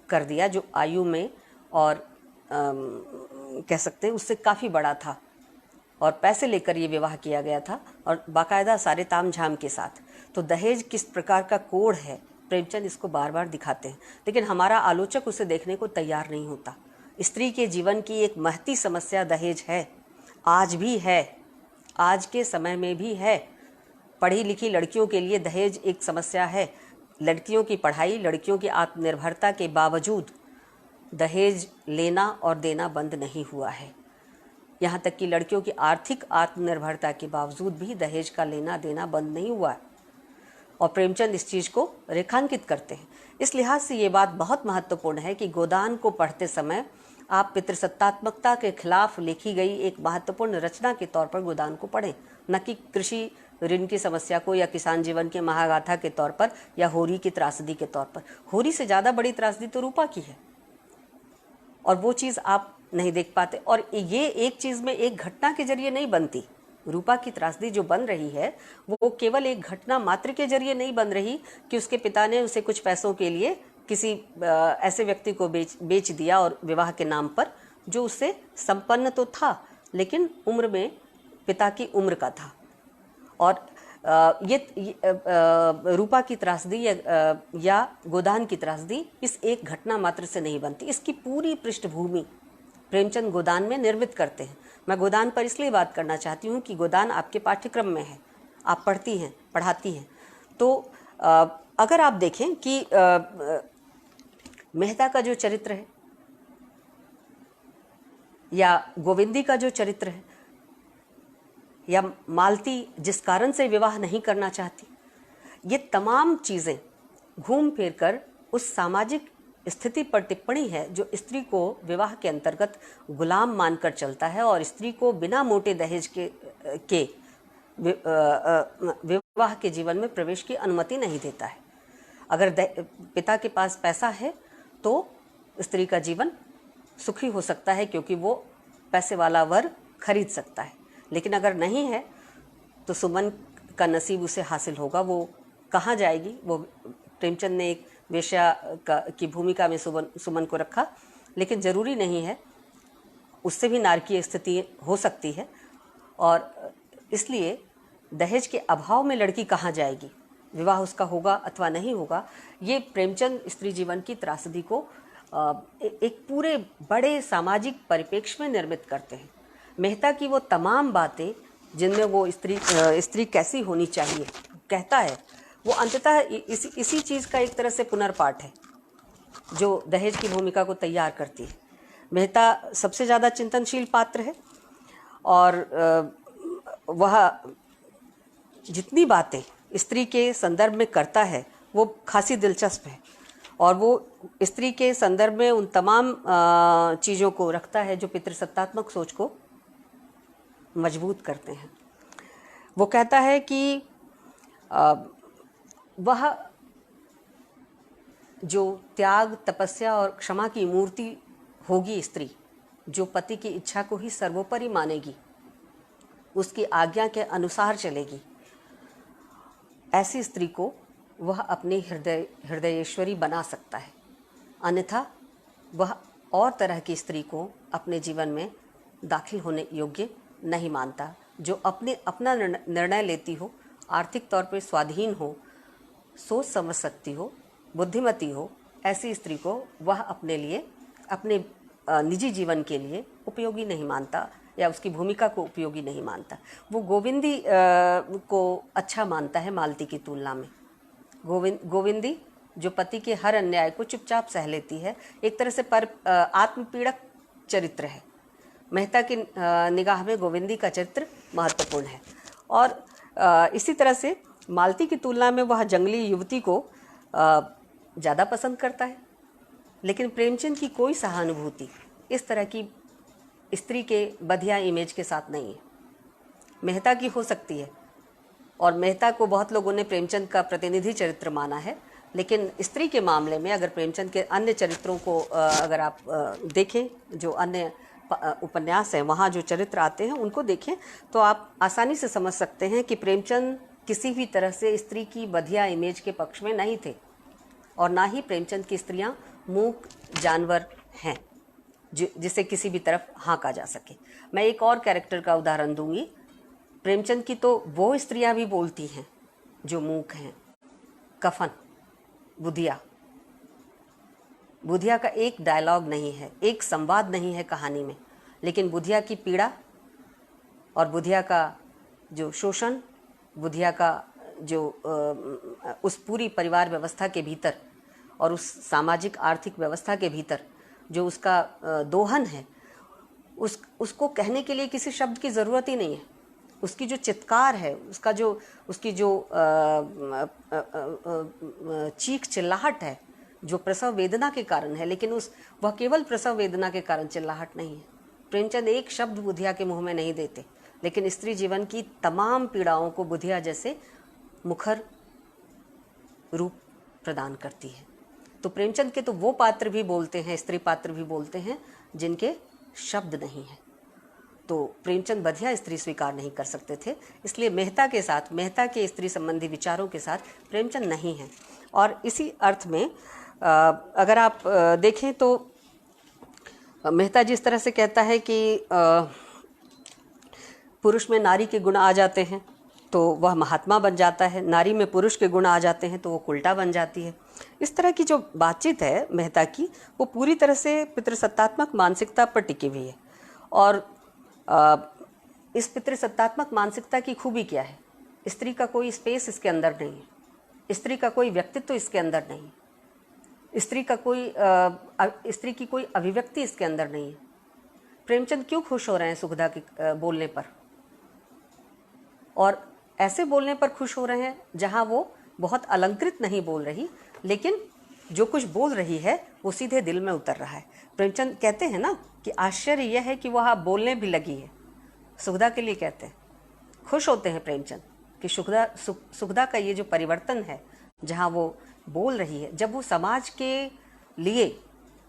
कर दिया जो आयु में और कह सकते हैं उससे काफ़ी बड़ा था, और पैसे लेकर ये विवाह किया गया था और बाकायदा सारे ताम झाम के साथ। तो दहेज किस प्रकार का कोड है, प्रेमचंद इसको बार बार दिखाते हैं, लेकिन हमारा आलोचक उसे देखने को तैयार नहीं होता। स्त्री के जीवन की एक महती समस्या दहेज है, आज भी है, आज के समय में भी है। पढ़ी लिखी लड़कियों के लिए दहेज एक समस्या है। लड़कियों की पढ़ाई, लड़कियों की आत्मनिर्भरता के बावजूद दहेज लेना और देना बंद नहीं हुआ है। यहाँ तक कि लड़कियों की आर्थिक आत्मनिर्भरता के बावजूद भी दहेज का लेना देना बंद नहीं हुआ है, और प्रेमचंद इस चीज़ को रेखांकित करते हैं। इस लिहाज से ये बात बहुत महत्वपूर्ण है कि गोदान को पढ़ते समय आप पितृसत्तात्मकता के खिलाफ लिखी गई एक महत्वपूर्ण रचना के तौर पर गोदान को पढ़ें, न कि कृषि ऋण की समस्या को या किसान जीवन के महागाथा के तौर पर या होरी की त्रासदी के तौर पर। होरी से ज़्यादा बड़ी त्रासदी तो रूपा की है, और वो चीज़ आप नहीं देख पाते। और ये एक चीज़ में एक घटना के जरिए नहीं बनती। रूपा की त्रासदी जो बन रही है वो केवल एक घटना मात्र के जरिए नहीं बन रही कि उसके पिता ने उसे कुछ पैसों के लिए किसी ऐसे व्यक्ति को बेच दिया और विवाह के नाम पर, जो उससे संपन्न तो था लेकिन उम्र में पिता की उम्र का था। और ये रूपा की त्रासदी या गोदान की त्रासदी इस एक घटना मात्र से नहीं बनती। इसकी पूरी पृष्ठभूमि प्रेमचंद गोदान में निर्मित करते हैं। मैं गोदान पर इसलिए बात करना चाहती हूँ कि गोदान आपके पाठ्यक्रम में है, आप पढ़ती हैं, पढ़ाती हैं। तो अगर आप देखें कि मेहता का जो चरित्र है या गोविंदी का जो चरित्र है या मालती जिस कारण से विवाह नहीं करना चाहती, ये तमाम चीज़ें घूम फिर कर उस सामाजिक स्थिति पर टिप्पणी है जो स्त्री को विवाह के अंतर्गत गुलाम मानकर चलता है और स्त्री को बिना मोटे दहेज के विवाह के जीवन में प्रवेश की अनुमति नहीं देता है। अगर पिता के पास पैसा है तो स्त्री का जीवन सुखी हो सकता है क्योंकि वो पैसे वाला वर खरीद सकता है, लेकिन अगर नहीं है तो सुमन का नसीब उसे हासिल होगा। वो कहाँ जाएगी? वो प्रेमचंद ने एक वेश्या की भूमिका में सुमन को रखा, लेकिन ज़रूरी नहीं है, उससे भी नारकीय स्थिति हो सकती है। और इसलिए दहेज के अभाव में लड़की कहाँ जाएगी, विवाह उसका होगा अथवा नहीं होगा, ये प्रेमचंद स्त्री जीवन की त्रासदी को एक पूरे बड़े सामाजिक परिप्रेक्ष्य में निर्मित करते हैं। मेहता की वो तमाम बातें जिनमें वो स्त्री कैसी होनी चाहिए कहता है, वो अंततः इसी चीज़ का एक तरह से पुनर्पाठ है जो दहेज की भूमिका को तैयार करती है। मेहता सबसे ज़्यादा चिंतनशील पात्र है और वह जितनी बातें स्त्री के संदर्भ में करता है वो खासी दिलचस्प है, और वो स्त्री के संदर्भ में उन तमाम चीज़ों को रखता है जो पितृसत्तात्मक सोच को मजबूत करते हैं। वो कहता है कि वह जो त्याग, तपस्या और क्षमा की मूर्ति होगी स्त्री, जो पति की इच्छा को ही सर्वोपरि मानेगी, उसकी आज्ञा के अनुसार चलेगी, ऐसी स्त्री को वह अपनी हृदयेश्वरी बना सकता है। अन्यथा वह और तरह की स्त्री को अपने जीवन में दाखिल होने योग्य नहीं मानता। जो अपना निर्णय लेती हो, आर्थिक तौर पर स्वाधीन हो, सोच समझ सकती हो, बुद्धिमती हो, ऐसी स्त्री को वह अपने लिए, अपने निजी जीवन के लिए उपयोगी नहीं मानता या उसकी भूमिका को उपयोगी नहीं मानता। वो गोविंदी को अच्छा मानता है मालती की तुलना में। गोविंदी जो पति के हर अन्याय को चुपचाप सह लेती है, एक तरह से आत्मपीड़क चरित्र है। मेहता की निगाह में गोविंदी का चरित्र महत्वपूर्ण है। और इसी तरह से मालती की तुलना में वह जंगली युवती को ज़्यादा पसंद करता है। लेकिन प्रेमचंद की कोई सहानुभूति इस तरह की स्त्री के बधिया इमेज के साथ नहीं है। मेहता की हो सकती है, और मेहता को बहुत लोगों ने प्रेमचंद का प्रतिनिधि चरित्र माना है। लेकिन स्त्री के मामले में अगर प्रेमचंद के अन्य चरित्रों को अगर आप देखें, जो अन्य उपन्यास हैं वहाँ जो चरित्र आते हैं उनको देखें, तो आप आसानी से समझ सकते हैं कि प्रेमचंद किसी भी तरह से स्त्री की बधिया इमेज के पक्ष में नहीं थे, और ना ही प्रेमचंद की स्त्रियां मूक जानवर हैं जिसे किसी भी तरफ हाँका जा सके। मैं एक और कैरेक्टर का उदाहरण दूंगी। प्रेमचंद की तो वो स्त्रियां भी बोलती हैं जो मूक हैं। कफन, बुधिया का एक डायलॉग नहीं है, एक संवाद नहीं है कहानी में, लेकिन बुधिया की पीड़ा और बुधिया का जो शोषण, बुधिया का जो उस पूरी परिवार व्यवस्था के भीतर और उस सामाजिक आर्थिक व्यवस्था के भीतर जो उसका दोहन है, उसको कहने के लिए किसी शब्द की ज़रूरत ही नहीं है। उसकी जो चित्कार है, उसकी जो चीख चिल्लाहट है, जो प्रसव वेदना के कारण है, लेकिन वह केवल प्रसव वेदना के कारण चिल्लाहट नहीं है। प्रेमचंद एक शब्द बुधिया के मुंह में नहीं देते, लेकिन स्त्री जीवन की तमाम पीड़ाओं को बुधिया जैसे मुखर रूप प्रदान करती है। तो प्रेमचंद के तो वो पात्र भी बोलते हैं, स्त्री पात्र भी बोलते हैं, जिनके शब्द नहीं हैं। तो प्रेमचंद बधिया स्त्री स्वीकार नहीं कर सकते थे, इसलिए मेहता के स्त्री संबंधी विचारों के साथ प्रेमचंद नहीं हैं। और इसी अर्थ में अगर आप देखें तो मेहता जिस तरह से कहता है कि पुरुष में नारी के गुण आ जाते हैं तो वह महात्मा बन जाता है, नारी में पुरुष के गुण आ जाते हैं तो वो उल्टा बन जाती है। इस तरह की जो बातचीत है मेहता की, वो पूरी तरह से पितृसत्तात्मक मानसिकता पर टिकी हुई है। और इस पितृसत्तात्मक मानसिकता की खूबी क्या है? स्त्री का कोई स्पेस इसके अंदर नहीं है, स्त्री का कोई व्यक्तित्व इसके अंदर नहीं है, स्त्री की कोई अभिव्यक्ति इसके अंदर नहीं है। प्रेमचंद क्यों खुश हो रहे हैं सुखदा के बोलने पर? और ऐसे बोलने पर खुश हो रहे हैं जहां वो बहुत अलंकृत नहीं बोल रही, लेकिन जो कुछ बोल रही है वो सीधे दिल में उतर रहा है। प्रेमचंद कहते हैं ना कि आश्चर्य यह है कि वह बोलने भी लगी है। सुखदा के लिए कहते हैं, खुश होते हैं प्रेमचंद कि सुखदा का ये जो परिवर्तन है, जहाँ वो बोल रही है, जब वो समाज के लिए,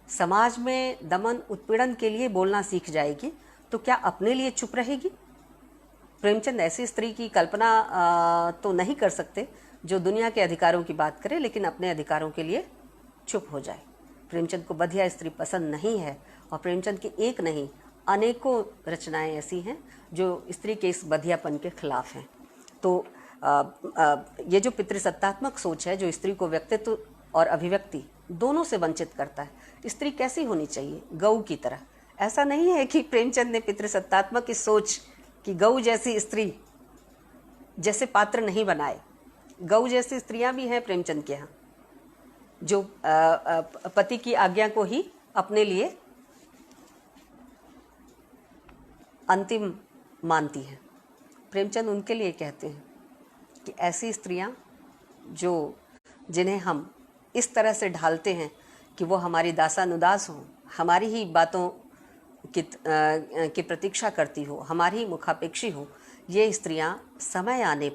समाज में दमन उत्पीड़न के लिए बोलना सीख जाएगी तो क्या अपने लिए चुप रहेगी? प्रेमचंद ऐसी स्त्री की कल्पना तो नहीं कर सकते जो दुनिया के अधिकारों की बात करे लेकिन अपने अधिकारों के लिए चुप हो जाए। प्रेमचंद को बधिया स्त्री पसंद नहीं है, और प्रेमचंद की एक नहीं अनेकों रचनाएं ऐसी हैं जो स्त्री के इस बधियापन के खिलाफ हैं। तो ये जो पितृसत्तात्मक सोच है जो स्त्री को व्यक्तित्व और अभिव्यक्ति दोनों से वंचित करता है। स्त्री कैसी होनी चाहिए? गऊ की तरह। ऐसा नहीं है कि प्रेमचंद ने पितृसत्तात्मक इस सोच कि गऊ जैसी स्त्री जैसे पात्र नहीं बनाए। गऊ जैसी स्त्रियां भी हैं प्रेमचंद के यहाँ, जो पति की आज्ञा को ही अपने लिए अंतिम मानती हैं। प्रेमचंद उनके लिए कहते हैं कि ऐसी स्त्रियां जिन्हें हम इस तरह से ढालते हैं कि वो हमारी दासानुदास हों, हमारी ही बातों की प्रतीक्षा करती हो, हमारी ही मुखापेक्षी हो, ये स्त्रियां समय आने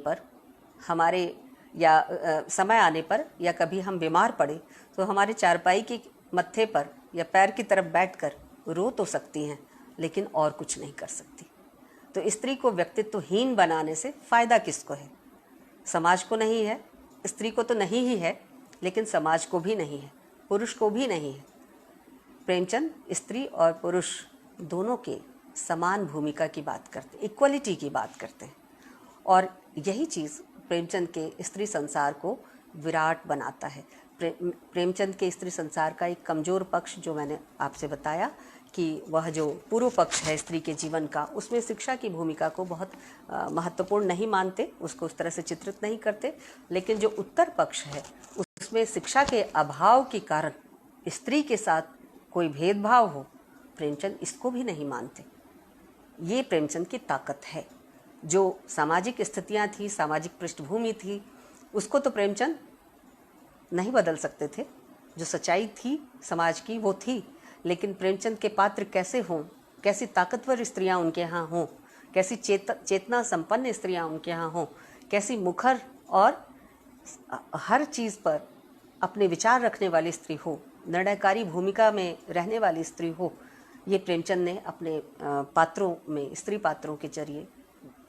पर या कभी हम बीमार पड़े तो हमारे चारपाई के मत्थे पर या पैर की तरफ बैठकर रो तो सकती हैं, लेकिन और कुछ नहीं कर सकती। तो स्त्री को व्यक्तित्वहीन बनाने से फ़ायदा किसको है? समाज को नहीं है, स्त्री को तो नहीं ही है, लेकिन समाज को भी नहीं है, पुरुष को भी नहीं है। प्रेमचंद स्त्री और पुरुष दोनों के समान भूमिका की बात करते, इक्वलिटी की बात करते हैं। और यही चीज़ प्रेमचंद के स्त्री संसार को विराट बनाता है। प्रेमचंद के स्त्री संसार का एक कमज़ोर पक्ष जो मैंने आपसे बताया कि वह जो पूर्व पक्ष है स्त्री के जीवन का, उसमें शिक्षा की भूमिका को बहुत महत्वपूर्ण नहीं मानते, उसको उस तरह से चित्रित नहीं करते। लेकिन जो उत्तर पक्ष है उसमें शिक्षा के अभाव के कारण स्त्री के साथ कोई भेदभाव हो, प्रेमचंद इसको भी नहीं मानते। ये प्रेमचंद की ताकत है। जो सामाजिक स्थितियां थी, सामाजिक पृष्ठभूमि थी, उसको तो प्रेमचंद नहीं बदल सकते थे। जो सच्चाई थी समाज की वो थी, लेकिन प्रेमचंद के पात्र कैसे हों, कैसी ताकतवर स्त्रियां उनके यहाँ हों, कैसी चेतना संपन्न स्त्रियां उनके यहाँ हों, कैसी मुखर और हर चीज़ पर अपने विचार रखने वाली स्त्री हो, निर्णयकारी भूमिका में रहने वाली स्त्री हो, ये प्रेमचंद ने अपने पात्रों में, स्त्री पात्रों के जरिए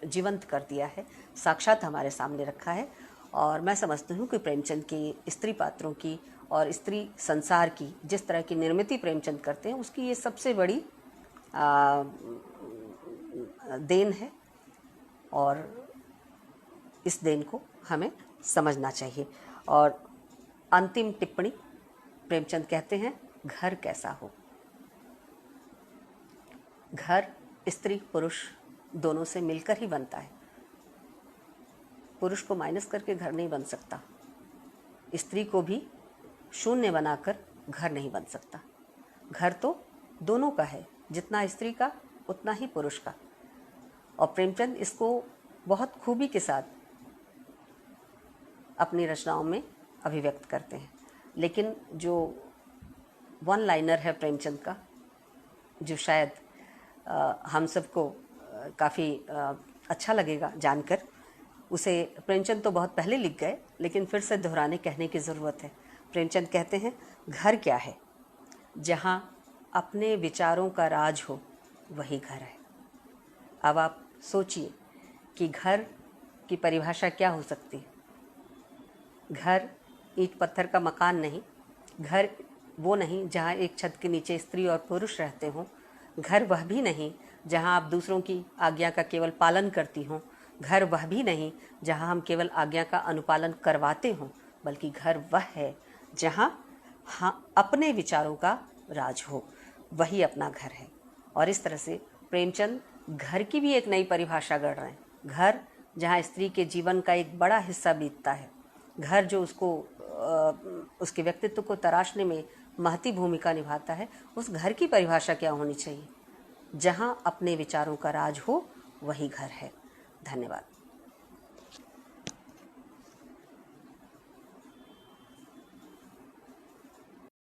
जीवंत कर दिया है, साक्षात हमारे सामने रखा है। और मैं समझती हूँ कि प्रेमचंद के स्त्री पात्रों की और स्त्री संसार की जिस तरह की निर्मिति प्रेमचंद करते हैं, उसकी ये सबसे बड़ी देन है और इस देन को हमें समझना चाहिए। और अंतिम टिप्पणी, प्रेमचंद कहते हैं घर कैसा हो। घर स्त्री पुरुष दोनों से मिलकर ही बनता है। पुरुष को माइनस करके घर नहीं बन सकता, स्त्री को भी शून्य बनाकर घर नहीं बन सकता। घर तो दोनों का है, जितना स्त्री का उतना ही पुरुष का। और प्रेमचंद इसको बहुत खूबी के साथ अपनी रचनाओं में अभिव्यक्त करते हैं। लेकिन जो वन लाइनर है प्रेमचंद का, जो शायद हम सबको काफ़ी अच्छा लगेगा जानकर, उसे प्रेमचंद तो बहुत पहले लिख गए, लेकिन फिर से दोहराने कहने की ज़रूरत है। प्रेमचंद कहते हैं घर क्या है, जहाँ अपने विचारों का राज हो वही घर है। अब आप सोचिए कि घर की परिभाषा क्या हो सकती है। घर ईंट पत्थर का मकान नहीं, घर वो नहीं जहाँ एक छत के नीचे स्त्री और पुरुष रहते हों, घर वह भी नहीं जहाँ आप दूसरों की आज्ञा का केवल पालन करती हों, घर वह भी नहीं जहाँ हम केवल आज्ञा का अनुपालन करवाते हों, बल्कि घर वह है जहाँ अपने विचारों का राज हो, वही अपना घर है। और इस तरह से प्रेमचंद घर की भी एक नई परिभाषा गढ़ रहे हैं। घर जहाँ स्त्री के जीवन का एक बड़ा हिस्सा बीतता है, घर जो उसको उसके व्यक्तित्व को तराशने में महती भूमिका निभाता है, उस घर की परिभाषा क्या होनी चाहिए। जहाँ अपने विचारों का राज हो वही घर है। धन्यवाद।